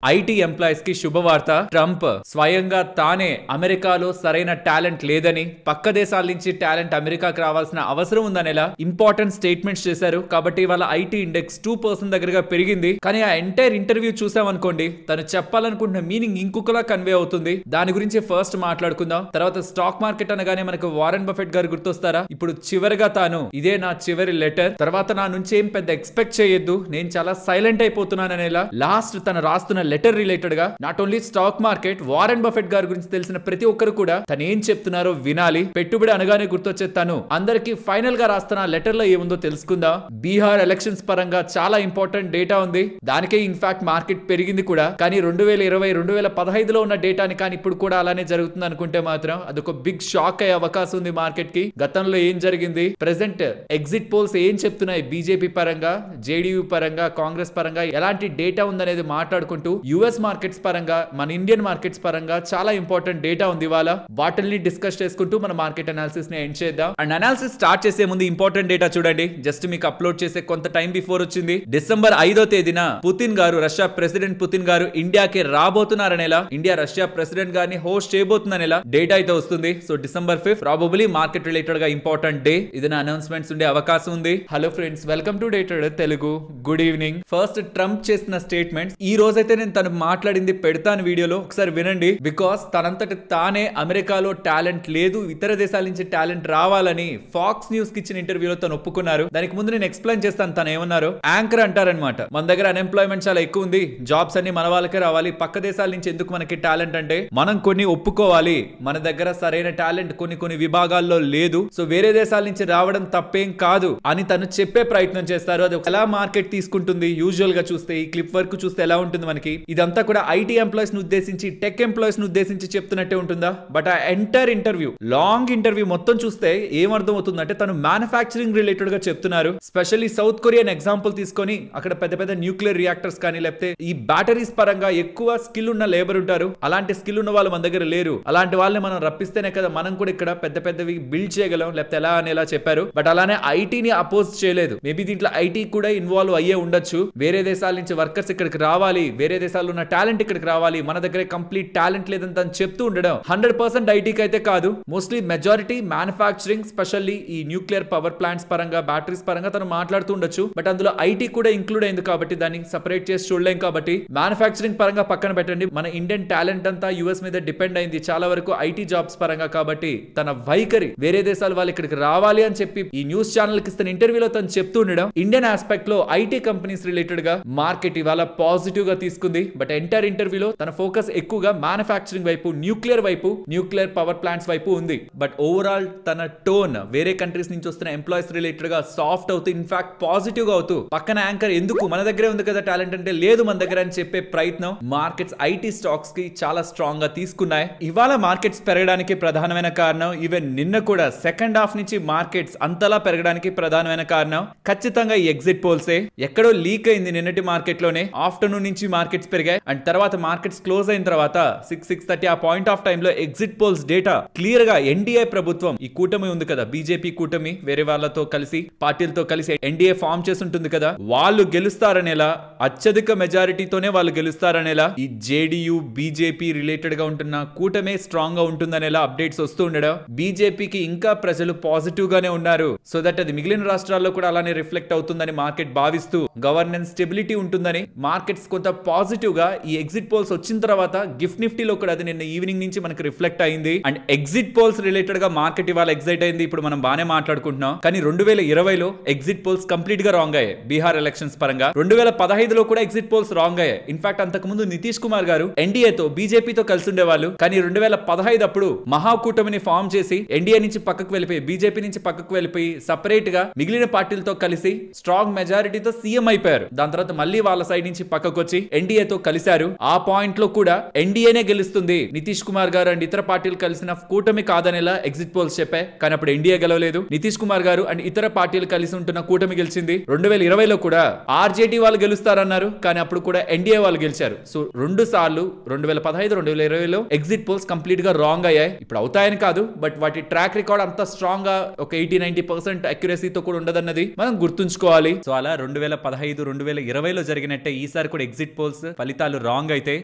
IT employees కి శుభవార్త. Trump స్వయంగా తానే అమెరికాలో సరైన టాలెంట్ లేదని, పక్క దేశాల నుంచి టాలెంట్ అమెరికాకి రావాల్సిన అవసరం ఉందనేలా ఇంపార్టెంట్ స్టేట్మెంట్స్ చేశారు. కాబట్టి వాళ్ళ ఐటీ ఇండెక్స్ 2% దగ్గరగా పెరిగింది. కానీ ఆ ఎంటైర్ ఇంటర్వ్యూ చూసామనుకోండి, తను చెప్పాలనుకుంటున్న మీనింగ్ ఇంకొకలా కన్వే అవుతుంది. దాని గురించి ఫస్ట్ మాట్లాడుకుందాం. తర్వాత స్టాక్ మార్కెట్ అనగానే మనకు వారెన్ బఫెట్ గారు గుర్తొస్తారా? ఇప్పుడు చివరిగా తాను ఇదే నా చివరి లెటర్, తర్వాత నా నుంచి ఏం పెద్ద ఎక్స్పెక్ట్ చేయొద్దు, నేను చాలా సైలెంట్ అయిపోతున్నాననేలా లాస్ట్ తను రాస్తున్న లెటర్ రిలేటెడ్ గా not only stock market, Warren Buffett గారి గురించి తెలిసిన ప్రతి ఒక్కరు కూడా తను ఏం చెప్తున్నారో వినాలి. పెట్టుబడి అనగానే గుర్తొచ్చే తను అందరికి ఫైనల్ గా రాస్తున్న లెటర్ లో ఏముందో తెలుసుకుందాం. బీహార్ ఎలక్షన్స్ పరంగా చాలా ఇంపార్టెంట్ డేటా ఉంది. దానికే ఇన్ఫాక్ట్ మార్కెట్ పెరిగింది కూడా. కానీ 2020 2015లో ఉన్న డేటాని కానీ ఇప్పుడు కూడా అలానే జరుగుతుంది అనుకుంటే మాత్రం అదొక బిగ్ షాక్ అయ్యే అవకాశం ఉంది మార్కెట్ కి. గతంలో ఏం జరిగింది, ప్రెసెంట్ ఎగ్జిట్ పోల్స్ ఏం చెప్తున్నాయి, బీజేపీ పరంగా, జేడీయూ పరంగా, కాంగ్రెస్ పరంగా ఎలాంటి డేటా ఉందనేది మాట్లాడుకుంటూ యుఎస్ మార్కెట్స్ పరంగా, మన ఇండియన్ మార్కెట్స్ పరంగా చాలా ఇంపార్టెంట్ డేటా ఉంది. ఇవాళ వాటిల్ని డిస్కస్ చేసుకుంటూ మన మార్కెట్ అనాలిసిస్ ని ఎండ్ చేద్దాం. అండ్ అనాలిసిస్ స్టార్ట్ చేసే ముందు ఇంపార్టెంట్ డేటా చూడండి. జస్ట్ మీకు అప్లోడ్ చేసే కొంత టైం బిఫోర్ వచ్చింది. డిసెంబర్ 5వ తేదీన పుతిన్ గారు, రష్యా ప్రెసిడెంట్ పుతిన్ గారు ఇండియాకి రాబోతున్నారనేలా, ఇండియా రష్యా ప్రెసిడెంట్ గారిని హోస్ట్ చేయబోతుందనేలా డేటా అయితే వస్తుంది. So December 5 probably market related గా ఇంపార్టెంట్ డే. ఇది అనౌన్స్మెంట్స్ ఉండే అవకాశం ఉంది. Hello friends, welcome to day trader Telugu. Good evening. First Trump చేసిన స్టేట్మెంట్స్. ఈ రోజైతే నేను తను మాట్లాడింది పెడతాను వీడియోలో, ఒకసారి వినండి. బికాస్ తనంతట తానే అమెరికాలో టాలెంట్ లేదు, ఇతర దేశాల నుంచి టాలెంట్ రావాలని ఫాక్స్ న్యూస్ కి ఇచ్చిన ఇంటర్వ్యూలో తను ఒప్పుకున్నారు. దానికి ముందు నేను ఎక్స్ప్లెయిన్ చేస్తాను తను ఏమన్నారు. యాంకర్ అంటారనమాట, మన దగ్గర అన్ఎంప్లాయ్మెంట్ చాలా ఎక్కువ ఉంది, జాబ్స్ అన్ని మన వాళ్ళకే రావాలి, పక్క దేశాల నుంచి ఎందుకు మనకి టాలెంట్ అంటే మనం కొన్ని ఒప్పుకోవాలి, మన దగ్గర సరైన టాలెంట్ కొన్ని విభాగాల్లో లేదు, సో వేరే దేశాల నుంచి రావడం తప్పేం కాదు అని తను చెప్పే ప్రయత్నం చేస్తారు. అది ఎలా మార్కెట్ తీసుకుంటుంది యూజువల్ గా చూస్తే, ఈ క్లిప్ వర్క్ చూస్తే ఎలా ఉంటుంది మనకి, ఇదంతా కూడా ఐటీ ఎంప్లాయీస్ ను ఉద్దేశించి, టెక్ ఎంప్లాయీస్ ను ఉద్దేశించి చెప్తున్నట్టే ఉంటుందా? బట్ ఆ ఎంటైర్ ఇంటర్వ్యూ, లాంగ్ ఇంటర్వ్యూ మొత్తం చూస్తే ఏమర్థం అవుతుందంటే తను మ్యానుఫ్యాక్చరింగ్ రిలేటెడ్ గా చెప్తున్నారు. స్పెషల్లీ సౌత్ కొరియన్ ఎగ్జాంపుల్ తీసుకొని, అక్కడ పెద్ద పెద్ద న్యూక్లియర్ రియాక్టర్స్ కానీ లేకపోతే ఈ బ్యాటరీస్ పరంగా ఎక్కువ స్కిల్ ఉన్న లేబర్ ఉంటారు. అలాంటి స్కిల్ ఉన్న వాళ్ళు మన దగ్గర లేరు. అలాంటి వాళ్ళని మనం రప్పిస్తేనే కదా మనం కూడా ఇక్కడ పెద్ద పెద్దవి బిల్డ్ చేయగలం, లేకపోతే ఎలా అని ఎలా చెప్పారు. బట్ అలానే ఐటీని అపోజ్ చేయలేదు. మేబీ దీంట్లో ఐటీ కూడా ఇన్వాల్వ్ అయ్యే ఉండొచ్చు. వేరే దేశాల నుంచి వర్కర్స్ ఇక్కడికి రావాలి, వేరే దేశాల్లో ఉన్న టాలెంట్ ఇక్కడికి రావాలి, మన దగ్గర కంప్లీట్ టాలెంట్ లేదని తను చెప్తూ ఉండడం 100% ఐటీకి అయితే కాదు. మోస్ట్లీ మెజారిటీ మ్యానుఫ్యాక్చరింగ్, స్పెషల్లీ ఈ న్యూక్లియర్ పవర్ ప్లాంట్స్ పరంగా, బ్యాటరీస్ పరంగా తను మాట్లాడుతూ ఉండొచ్చు. బట్ అందులో ఐటీ కూడా ఇంక్లూడ్ అయింది కాబట్టి దాన్ని సెపరేట్ చేసి చూడలేం. కాబట్టి మ్యానుఫ్యాక్చరింగ్ పరంగా పక్కన పెట్టండి. మన ఇండియన్ టాలెంట్ అంతా యుఎస్ మీద డిపెండ్ అయింది చాలా వరకు ఐటీ జాబ్స్ పరంగా. కాబట్టి తన వైఖరి వేరే దేశాల వాళ్ళు ఇక్కడికి రావాలి అని చెప్పి ఈ న్యూస్ ఛానల్ కి ఇస్తున్న ఇంటర్వ్యూలో తను చెప్తూ ఉండడం ఇండియన్ ఆస్పెక్ట్ లో ఐటీ కంపెనీస్ రిలేటెడ్ గా మార్కెట్ ఇవాళ పాజిటివ్ గా తీసుకుంది. బట్ ఎంటైర్ ఇంటర్వ్యూలో తన ఫోకస్ ఎక్కువగా మ్యానుఫ్యాక్చరింగ్ వైపు, న్యూక్లియర్ వైపు, న్యూక్లియర్ పవర్ ప్లాంట్స్ వైపు ఉంది. బట్ ఓవరాల్ తన టోన్ వేరే కంట్రీస్ నుంచి వస్తున్న ఎంప్లాయీస్ రిలేటెడ్ గా సాఫ్ట్ అవుతూ, ఇన్ఫాక్ట్ పాజిటివ్ గా అవుతూ, పక్కన యాంకర్ ఎందుకు మన దగ్గరే ఉంది కదా టాలెంట్ అంటే లేదు మన దగ్గర అని చెప్పే ప్రయత్నం మార్కెట్స్ ఐటీ స్టాక్స్ కి చాలా స్ట్రాంగ్ గా తీసుకున్నాయి. ఇవాళ మార్కెట్స్ పెరగడానికి ప్రధానమైన కారణం, ఈవెన్ నిన్న కూడా సెకండ్ హాఫ్ నుంచి మార్కెట్స్ అంతలా పెరగడానికి ప్రధానమైన కారణం ఖచ్చితంగా ఈ ఎగ్జిట్ పోల్సే. ఎక్కడో లీక్ అయింది నిన్నటి మార్కెట్ లోనే. ఆఫ్టర్నూన్ నుంచి మార్కెట్స్ పెరిగాయి అండ్ తర్వాత మార్కెట్స్ క్లోజ్ అయిన తర్వాత 6:30 ఆ పాయింట్ ఆఫ్ టైమ్ లో ఎగ్జిట్ పోల్స్ డేటా క్లియర్ గా ఎన్డీఏ ప్రభుత్వం, ఈ కూటమి ఉంది కదా బీజేపీ కూటమి, వేరే వాళ్ళతో కలిసి పార్టీలతో కలిసి ఎన్డీఏ ఫామ్ చేసి ఉంటుంది కదా, వాళ్ళు గెలుస్తారనేలా, అత్యధిక మెజారిటీతోనే వాళ్ళు గెలుస్తారనేలా, ఈ జేడీయూ బీజేపీ రిలేటెడ్ గా ఉంటున్న కూటమే స్ట్రాంగ్ గా ఉంటుందనేలా అప్డేట్స్ వస్తూ ఉండడం, బీజేపీకి ఇంకా ప్రజలు పాజిటివ్ గానే ఉన్నారు. సో దట్ అది మిగిలిన రాష్ట్రాల్లో కూడా అలానే రిఫ్లెక్ట్ అవుతుందని మార్కెట్ భావిస్తూ, గవర్నెన్స్ స్టెబిలిటీ ఉంటుందని మార్కెట్స్ కొంత పాజిటివ్ గా ఈ ఎగ్జిట్ పోల్స్ వచ్చిన తర్వాత గిఫ్ట్ నిఫ్టీలో కూడా అది నిన్న ఈవినింగ్ నుంచి మనకి రిఫ్లెక్ట్ అయింది. అండ్ ఎగ్జిట్ పోల్స్ రిలేటెడ్ గా మార్కెట్ ఇవాళ ఎగ్జైట్ అయింది. ఇప్పుడు మనం బానే మాట్లాడుకుంటున్నాం. కానీ 2020లో ఎగ్జిట్ పోల్స్ కంప్లీట్ గా రాంగ్ అయ్యాయి. బీహార్ ఎలక్షన్స్ పరంగా 2015లో కూడా ఎగ్జిట్ పోల్స్ రాంగ్ అయ్యాయి. ఇన్ఫాక్ట్ అంతకు ముందు నితీష్ కుమార్ గారు ఎన్డీఏతో బీజేపీతో కలిసి ఉండేవాళ్ళు. కానీ 2015 అప్పుడు మహాకూటమిని ఫామ్ చేసి ఎన్డీఏ నుంచి పక్కకు వెళ్ళిపోయి, బీజేపీ నుంచి పక్కకు వెళ్ళిపోయి సపరేట్ గా మిగిలిన పార్టీలతో కలిసి స్ట్రాంగ్ మెజారిటీతో సీఎం అయిపోయారు. దాని తర్వాత మళ్ళీ వాళ్ళ సైడ్ నుంచి పక్కకు వచ్చి ఎన్డీఏతో కలిశారు. ఆ పాయింట్ లో కూడా ఎన్డీఏనే గెలుస్తుంది, నితీష్ కుమార్ గారు అండ్ ఇతర పార్టీలు కలిసిన కూటమి కాదనేలా ఎగ్జిట్ పోల్స్ చెప్పాయి. కానీ అప్పుడు ఎన్డీఏ గెలవలేదు, నితీష్ కుమార్ గారు అండ్ ఇతర పార్టీలు కలిసి ఉంటున్న కూటమి గెలిచింది. 2020లో కూడా ఆర్జేడీ వాళ్ళు గెలుస్తారన్నారు, కానీ అప్పుడు కూడా ఎన్డీఏ వాళ్ళు గెలిచారు. సో 2 సార్లు 2015 2020లో ఎగ్జిట్ పోల్స్ కంప్లీట్ గా రాంగ్ అయ్యాయి. ఇప్పుడు అవుతాయని కాదు, బట్ వాటి ట్రాక్ రికార్డ్ అంత స్ట్రాంగ్ గా ఒక 80-90% అక్యురసీతో కూడా ఉండదన్నది మనం గుర్తుంచుకోవాలి. సో అలా 2015 2020లో జరిగినట్టే ఈసారి కూడా ఎగ్జిట్ పోల్స్ ఫలితాలు రాంగ్ అయితే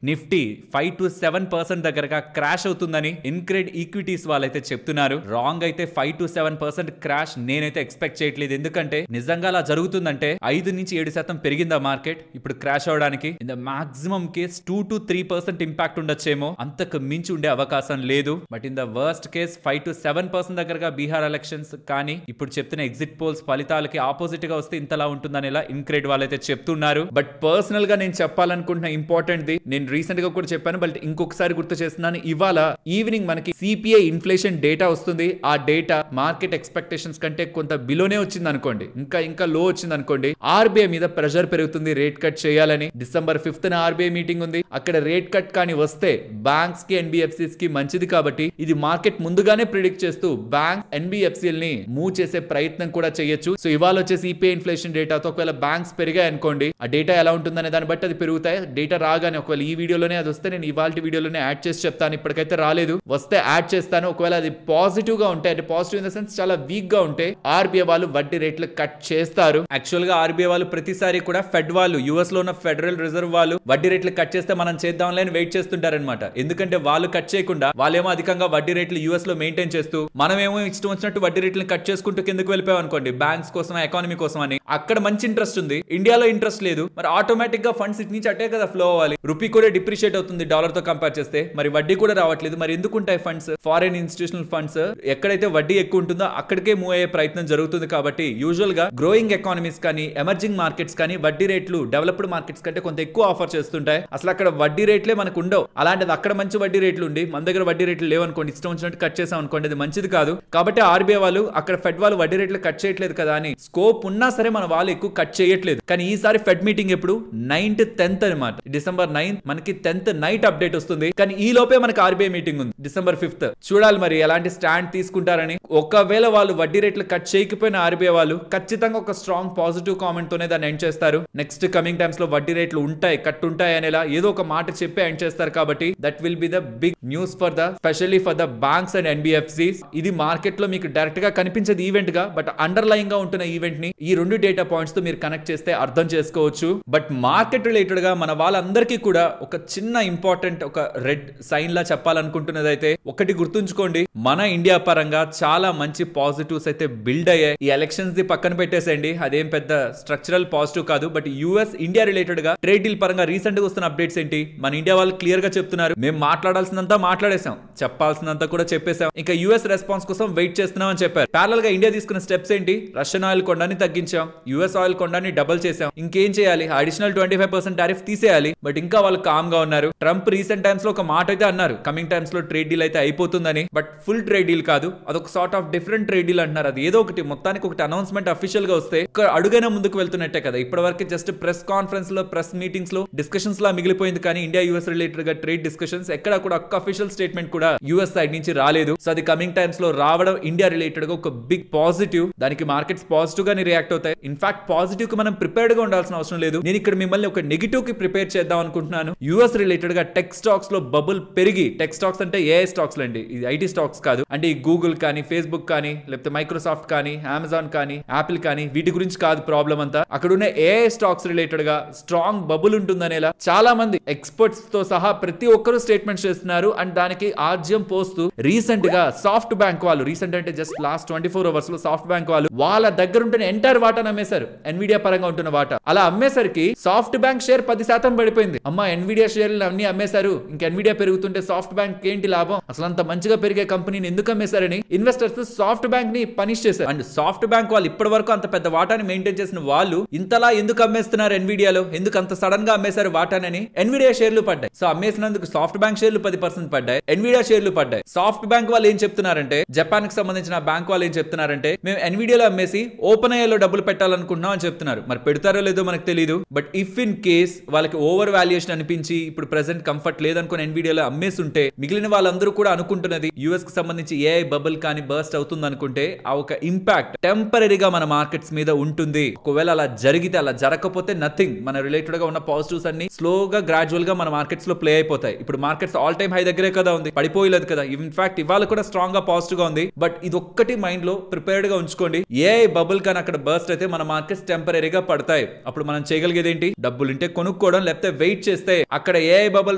నిఫ్టీ 5 to 7% దగ్గరగా క్రాష్ అవుతుందని ఇన్క్రెడ్ ఈక్విటీస్ వాళ్ళైతే చెప్తున్నారు. రాంగ్ అయితే 5 to 7% క్రాష్ నేనైతే ఎక్స్పెక్ట్ చేయట్లేదు. ఎందుకంటే నిజంగా అలా జరుగుతుందంటే 5 నుంచి 7% పెరిగిందా మార్కెట్ ఇప్పుడు క్రాష్ అవడానికి in the maximum case 2 to 3% impact ఉండొచ్చేమో, అంతకు మించి ఉండే అవకాశం లేదు. But in the worst case 5 to 7% దగ్గరగా బీహార్ ఎలక్షన్స్ కానీ ఇప్పుడు చెప్తున్న ఎగ్జిట్ పోల్స్ ఫలితాలకి ఆపోజిట్ గా వస్తే ఇంతలా ఉంటుందని ఇలా ఇన్క్రెడ్ వాళ్ళైతే చెప్తున్నారు. బట్ పర్సనల్ గా నేను చెప్పాలనుకుంటున్న ఇంపార్టెంట్ ది నేను రీసెంట్ గా కూడా చెప్పాను, బట్ ఇంకొకసారి గుర్తు చేస్తున్నాను. ఇవాళ ఈవినింగ్ మనకి సిపిఐ ఇన్ఫ్లేషన్ డేటా వస్తుంది. ఆ డేటా మార్కెట్ ఎక్స్పెక్టేషన్స్ కంటే కొంత బిలోనే వచ్చింది అనుకోండి, ఇంకా లో వచ్చింది అనుకోండి, ఆర్బీఐ మీద ప్రెషర్ పెరుగుతుంది రేట్ కట్ చేయాలని. December 5th ఆర్బీఐ మీటింగ్ ఉంది. అక్కడ రేట్ కట్ కానీ వస్తే బ్యాంక్స్ కి ఎన్బిఎఫ్సిస్ కి మంచిది. కాబట్టి ఇది మార్కెట్ ముందుగానే ప్రిడిక్ట్ చేస్తూ బ్యాంక్ ఎన్బిఎఫ్సిఎల్ ని మూవ్ చేసే ప్రయత్నం కూడా చేయొచ్చు. సో ఇవాళ వచ్చే సిపిఐ ఇన్ఫ్లేషన్ డేటాతో ఒకవేళ బ్యాంక్స్ పెరిగాయి అనుకోండి, ఆ డేటా ఎలా ఉంటుందనే దాన్ని బట్టి అది పెరుగుతాయి. డేటా రాగానే ఒకవేళ ఈ వీడియోలోనే అది వస్తే నేను ఇవాళ వీడియోలోనే యాడ్ చేసి చెప్తాను. ఇప్పటికైతే రాలేదు, వస్తే యాడ్ చేస్తాను. ఒకవేళ అది పాజిటివ్ గా ఉంటే, అంటే పాజిటివ్ ఇన్ ద సెన్స్ చాలా వీక్ గా ఉంటే ఆర్బీఐ వాళ్ళు వడ్డీ రేట్లు కట్ చేస్తారు. యాక్చువల్ గా ఆర్బీఐ వాళ్ళు ప్రతిసారి కూడా ఫెడ్ వాళ్ళు, యుఎస్ లో ఉన్న ఫెడరల్ రిజర్వ్ వాళ్ళు వడ్డీ రేట్లు కట్ చేస్తే మనం చేద్దాంలే అని వెయిట్ చేస్తుంటారనమాట. ఎందుకంటే వాళ్ళు కట్ చేయకుండా వాళ్ళేమో అధికంగా వడ్డీ రేట్లు యుఎస్ లో మెయింటైన్ చేస్తూ, మనమేమో ఇష్టం వచ్చినట్టు వడ్డీ రేట్లను కట్ చేసుకుంటూ కిందకు వెళ్ళిపోయాం అనుకోండి, బ్యాంక్స్ కోసం ఎకానమీ కోసం అని. అక్కడ మంచి ఇంట్రెస్ట్ ఉంది, ఇండియాలో ఇంట్రెస్ట్ లేదు. మరి ఆటోమేటిక్ గా ఫండ్స్ ఇటు నుంచి అటే కదా ఫ్లో అవ్వాలి. రూపీ కూడా డిప్రిషియేట్ అవుతుంది డాలర్ తో కంపేర్ చేస్తే, మరి వడ్డీ కూడా రావట్లేదు. మరి ఎందుకుంటాయి ఫండ్స్? ఫారిన్ ఇన్స్టిట్యూషనల్ ఫండ్స్ ఎక్కడైతే వడ్డీ ఎక్కువ ఉంటుందో అక్కడికే మూవ్ అయ్యే ప్రయత్నం జరుగుతుంది. కాబట్టి యూజువల్ గా గ్రోయింగ్ ఎకానమీస్ కానీ ఎమర్జింగ్ మార్కెట్స్ కానీ వడ్డీ రేట్లు డెవలప్డ్ మార్కెట్స్ కంటే కొంత ఎక్కువ ఆఫర్ చేస్తుంటాయి. అసలు అక్కడ వడ్డీ రేట్లే మనకు ఉండవు. అలాంటిది అక్కడ మంచి వడ్డీ రేట్లు ఉండి మన దగ్గర వడ్డీ రేట్లు లేవనుకోండి, ఇష్టం వచ్చినట్టు కట్ చేసాం అనుకోండి, అది మంచిది కాదు. కాబట్టి ఆర్బీఐ వాళ్ళు అక్కడ ఫెడ్ వాళ్ళు వడ్డీ రేట్లు కట్ చేయట్లేదు కదా అని స్కోప్ ఉన్నా సరే మన వాళ్ళు ఎక్కువ కట్ చేయట్లేదు. కానీ ఈసారి ఫెడ్ మీటింగ్ ఎప్పుడు 9th 10th అనమాట. December 9th మనకి 10th నైట్ అప్డేట్ వస్తుంది. కానీ ఈ లోపే మనకి ఆర్బీఐ మీటింగ్ ఉంది December 5th. చూడాలి మరి ఎలాంటి స్టాండ్ తీసుకుంటారని. ఒకవేళ వాళ్ళు వడ్డీ రేట్లు కట్ చేయకపోయిన ఆర్బీఐ వాళ్ళు ఖచ్చితంగా ఒక స్ట్రాంగ్ పాజిటివ్ కామెంట్ తోనే దాన్ని ఎండ్ చేస్తారు. నెక్స్ట్ కమింగ్ టైమ్స్ లో వడ్డీ రేట్లు ఉంటాయి, కట్ ఉంటాయి అనేలా ఏదో ఒక మాట చెప్పి ఎండ్ చేస్తారు. కాబట్టి that will be the big news for the specially for the banks and NBFCs. ఇది మార్కెట్ లో మీకు డైరెక్ట్ గా కనిపించేది ఈవెంట్ గా, బట్ అండర్లైన్ గా ఉంటున్న ఈవెంట్ ని ఈ రెండు డేటా పాయింట్స్ తో మీరు కనెక్ట్ చేస్తే అర్థం చేసుకోవచ్చు. బట్ మార్కెట్ రిలేటెడ్ గా మన వాళ్ళందరికీ కూడా ఒక చిన్న ఇంపార్టెంట్ ఒక రెడ్ సైన్ లా చెప్పాలనుకుంటున్నది అయితే ఒకటి గుర్తుంచుకోండి, మన ఇండియా పరంగా చాలా మంచి పాజిటివ్స్ అయితే బిల్డ్ అయ్యాయి. ఈ ఎలక్షన్స్ ది పక్కన పెట్టేసేయండి, అదేం పెద్ద స్ట్రక్చరల్ పాజిటివ్ కాదు. బట్ యుఎస్ ఇండియా రిలేటెడ్ గా ట్రేడ్ డీల్ పరంగా రీసెంట్ గా వస్తున్న అప్డేట్స్ ఏంటి? మన ఇండియా వాళ్ళు క్లియర్ గా చెప్తున్నారు, మేము మాట్లాడాల్సినంతా మాట్లాడేసాం, చెప్పాల్సినంతా కూడా చెప్పేసాం, ఇంకా యుఎస్ రెస్పాన్స్ కోసం వెయిట్ చేస్తున్నాం అని చెప్పారు. ప్యారల్ గా ఇండియా తీసుకున్న స్టెప్స్ ఏంటి? రష్యన్ ఆయిల్ కొండాన్ని తగ్గించాం, యుఎస్ ఆయిల్ కొండాన్ని డబుల్ చేసాం. ఇంకేం చేయాలి? అడిషనల్ 25% టారిఫ్ తీసేయాలి. బట్ ఇంకా వాళ్ళు కామ్ గా ఉన్నారు. ట్రంప్ రీసెంట్ టైమ్స్ లో ఒక మాట అయితే అన్నారు, కమింగ్ టైమ్స్ లో ట్రేడ్ డీల్ అయితే అయిపోతుందని. బట్ ఫుల్ ట్రేడ్ డీల్ కాదు, అదొక sort of different trade deal అంటున్నారు. అది ఏదో ఒకటి మొత్తానికి ఒకటి అనౌన్స్మెంట్ అఫీషియల్ గా వస్తే ఒక అడుగైనా ముందుకు వెళ్తున్నట్టే కదా. ఇప్పటి వరకు జస్ట్ ప్రెస్ కాన్ఫరెన్స్ లో, ప్రెస్ మీటింగ్స్ లో డిస్కషన్స్ లా మిగిలిపోయింది. కానీ ఇండియా యుఎస్ రిలేటెడ్ గా ట్రేడ్ డిస్కషన్స్ ఎక్కడ కూడా ఒక్క అఫీషియల్ స్టేట్మెంట్ కూడా యుఎస్ సైడ్ నుంచి రాలేదు. సో అది కమింగ్ టైమ్స్ లో రావడం ఇండియా రిలేటెడ్ గా ఒక బిగ్ పాజిటివ్. దానికి మార్కెట్స్ పాజిటివ్ గానే రియాక్ట్ అవుతాయి. ఇన్ఫాక్ట్ పాజిటివ్ కి మనం ప్రిపేర్డ్ గా ఉండాల్సిన అవసరం లేదు. నేను ఇక్కడ మిమ్మల్ని ఒక నెగిటివ్ కి ప్రిపేర్ చేద్దాం అనుకుంటున్నాను. యుఎస్ రిలేటెడ్ గా టెక్ స్టాక్స్ లో బబుల్ పెరిగి, టెక్ స్టాక్స్ అంటే ఏఐ స్టాక్స్ అండి, ఇది ఐటీ స్టాక్స్ కాదు. అంటే ఈ గూగుల్ కానీ, ఫేస్బుక్ కానీ, లేకపోతే మైక్రోసాఫ్ట్ కానీ, అమెజాన్ కానీ, యాపిల్ కానీ, వీటి గురించి కాదు ప్రాబ్లం అంతా. అక్కడ ఉన్న ఏఐ స్టాక్స్ రిలేటెడ్ గా స్ట్రాంగ్ బబుల్ ఉంటుందనేలా చాలా మంది ఎక్స్పర్ట్స్ తో సహా ప్రతి ఒక్కరు స్టేట్మెంట్స్ చేస్తున్నారు. అండ్ దానికి ఆజ్యం పోస్తూ రీసెంట్ గా సాఫ్ట్ బ్యాంక్ వాళ్ళు, రీసెంట్ అంటే జస్ట్ లాస్ట్ 24 hours లో సాఫ్ట్ బ్యాంక్ వాళ్ళు వాళ్ళ దగ్గర ఉంటున్న ఎంటైర్ వాటాను అమ్మేశారు. ఎన్విడియా పరంగా ఉంటున్న వాటా అలా అమ్మేసరికి సాఫ్ట్ బ్యాంక్ షేర్ 10% పడిపోయింది. అమ్మా ఎన్విడియా షేర్లు అన్ని అమ్మేశారు, ఇంకా ఎన్విడియా పెరుగుతుంటే సాఫ్ట్ బ్యాంక్ ఏంటి లాభం? అసలు అంత మంచిగా పెరిగే కంపెనీని ఎందుకు అమ్మేశారని ఇన్వెస్టర్స్ సాఫ్ట్ బ్యాంక్ ని పనిష్ చేశారు. అండ్ సాఫ్ట్ బ్యాంక్ వాళ్ళు ఇప్పటి వరకు అంత పెద్ద వాటాని మెయింటైన్ చేసిన వాళ్ళు ఇంతలా ఎందుకు అమ్మేస్తున్నారు ఎన్విడియాలో? ఎందుకు అంత సడన్ గా అమ్మేశారు వాటానని ఎన్విడియా షేర్లు పడ్డాయి. సో అమ్మేసినందుకు సాఫ్ట్ బ్యాంక్ షేర్లు 10% పడ్డాయి, ఎన్విడియా షేర్లు పడ్డాయి. సాఫ్ట్ బ్యాంక్ వాళ్ళు ఏం చెప్తున్నారంటే, జపాన్ కి సంబంధించిన బ్యాంక్ వాళ్ళు ఏం చెప్తున్నారంటే, మేము ఎన్విడియాలో అమ్మేసి ఓపెన్ ఐలో డబ్బులు పెట్టాలనుకుంటున్నాం అని చెప్తున్నారు. మరి పెడతారో లేదో మనకు తెలియదు. బట్ ఇఫ్ ఇన్ కేస్ వాళ్ళకి ఓవర్ వాల్యుయేషన్ అనిపించి ఇప్పుడు ప్రెసెంట్ కంఫర్ట్ లేదనుకుని ఎన్విడియాలో అమ్మేస్తుంటే, మిగిలిన వాళ్ళందరూ కూడా అనుకుంటున్నది యుఎస్ కి సంబంధించి ఏఐ బబుల్ కానీ బర్స్ట్ అవుతుంది అనుకుంటే ఆ ఒక ఇంపాక్ట్ టెంపరీగా మన మార్కెట్స్ మీద ఉంటుంది. ఒకవేళ అలా జరిగితే, అలా జరగకపోతే నథింగ్. మన రిలేటెడ్ గా ఉన్న పాజిటివ్స్ అన్ని స్లోగా గ్రాడ్యువల్ గా మన మార్కెట్స్ లో ప్లే అయిపోతాయి. ఇప్పుడు మార్కెట్స్ ఆల్ టైమ్ హై దగ్గరే కదా ఉంది, పడిపోయలేదు కదా. ఇన్ఫాక్ట్ ఇవాళ కూడా స్ట్రాంగ్ గా పాజిటివ్ గా ఉంది. బట్ ఇది ఒక్కటి మైండ్ లో ప్రిపేర్డ్ గా ఉంచుకోండి, ఏఐ బబుల్ కానీ అక్కడ బర్స్ట్ అయితే మన మార్కెట్స్ టెంపరీగా పడతాయి. అప్పుడు మనం చేయగలిగేది ఏంటి? డబ్బులుంటే కొనుక్కోవడం, తీసుకోవడం లేకపోతే వెయిట్ చేస్తే అక్కడ ఏఐ బబుల్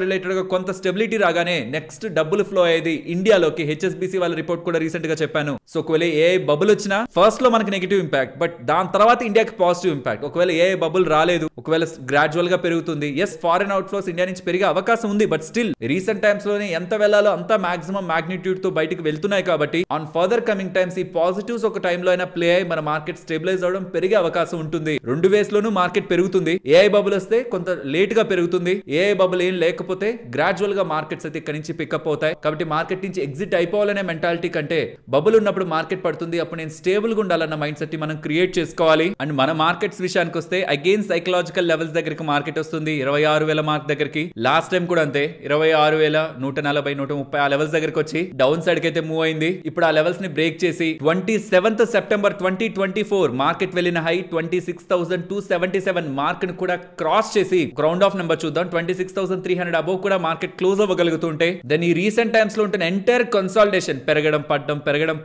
రిలేటెడ్ గా కొంత స్టెబిలిటీ రాగానే నెక్స్ట్ డబ్బులు ఫ్లో అయ్యేది ఇండియాలోకి. హెచ్ఎస్బిసి వాళ్ళ రిపోర్ట్ కూడా రీసెంట్ గా చెప్పాను. సో ఒకవేళ ఏఐ బబుల్ వచ్చినా ఫస్ట్ లో మనకి నెగిటివ్ ఇంపాక్ట్, బట్ దాని తర్వాత ఇండియాకి పాజిటివ్ ఇంపాక్ట్. ఒకవేళ ఏఐ బబుల్ రాలేదు, ఒకవేళ గ్రాడ్యువల్ గా పెరుగుతుంది, as foreign out flows India నుంచి పెరిగే అవకాశం ఉంది, బట్ స్టిల్ రీసెంట్ టైమ్స్ లోనే ఎంత వెళ్ళాలో అంత మాక్సిమం మాగ్నిట్యూడ్ తో బయటకు వెళ్తున్నాయి. కాబట్టి ఆన్ ఫర్దర్ కమింగ్ టైమ్స్ ఈ పాజిటివ్స్ ఒక టైంలో అయినా ప్లే అయ్యి మన మార్కెట్ స్టెబిలైజ్ అవడం పెరిగే అవకాశం ఉంటుంది. రెండు వేస్ లోనూ మార్కెట్ పెరుగుతుంది. ఏఐ బబుల్ వస్తే కొంత లేట్ గా పెరుగుతుంది, ఏఐ బబుల్ ఏం లేకపోతే గ్రాడ్యువల్ గా మార్కెట్స్ అయితే ఇక్కడ నుంచి పికప్ అవుతాయి. కాబట్టి మార్కెట్ నుంచి ఎగ్జిట్ అయిపోవాలనే మెంటాలిటీ కంటే బబుల్ ఉన్నప్పుడు మార్కెట్ పడుతుంది, అప్పుడు నేను స్టేబుల్ గా ఉండాలన్న మైండ్ సెట్ మనం క్రియేట్ చేసుకోవాలి. అండ్ మన మార్కెట్స్ విషయానికి వస్తే అగైన్ సైకలాజికల్ లెవెల్స్ దగ్గరికి మార్కెట్ వస్తుంది. 26,000 మార్క్ దగ్గరికి లాస్ట్ టైం కూడా అంతే 26,140 130 ఆ లెవెల్స్ దగ్గరికి వచ్చి డౌన్ సైడ్ కి అయితే మూవ్ అయింది. ఇప్పుడు ఆ లెవెల్స్ ని బ్రేక్ చేసి 27th సెప్టెంబర్ 2024 మార్కెట్ వెళ్ళిన హై 26,277 మార్క్ ని కూడా క్రాస్ చేసి గ్రౌండ్ ఆఫ్ నెంబర్ చూద్దాం 26,300 అబోవ్ కూడా మార్కెట్ క్లోజ్ అవ్వగలుగుతుంటే దెన్ ఈ రీసెంట్ టైమ్స్ లో ఉంటున్న ఎంటైర్ కన్సాలిడేషన్ పెరగడం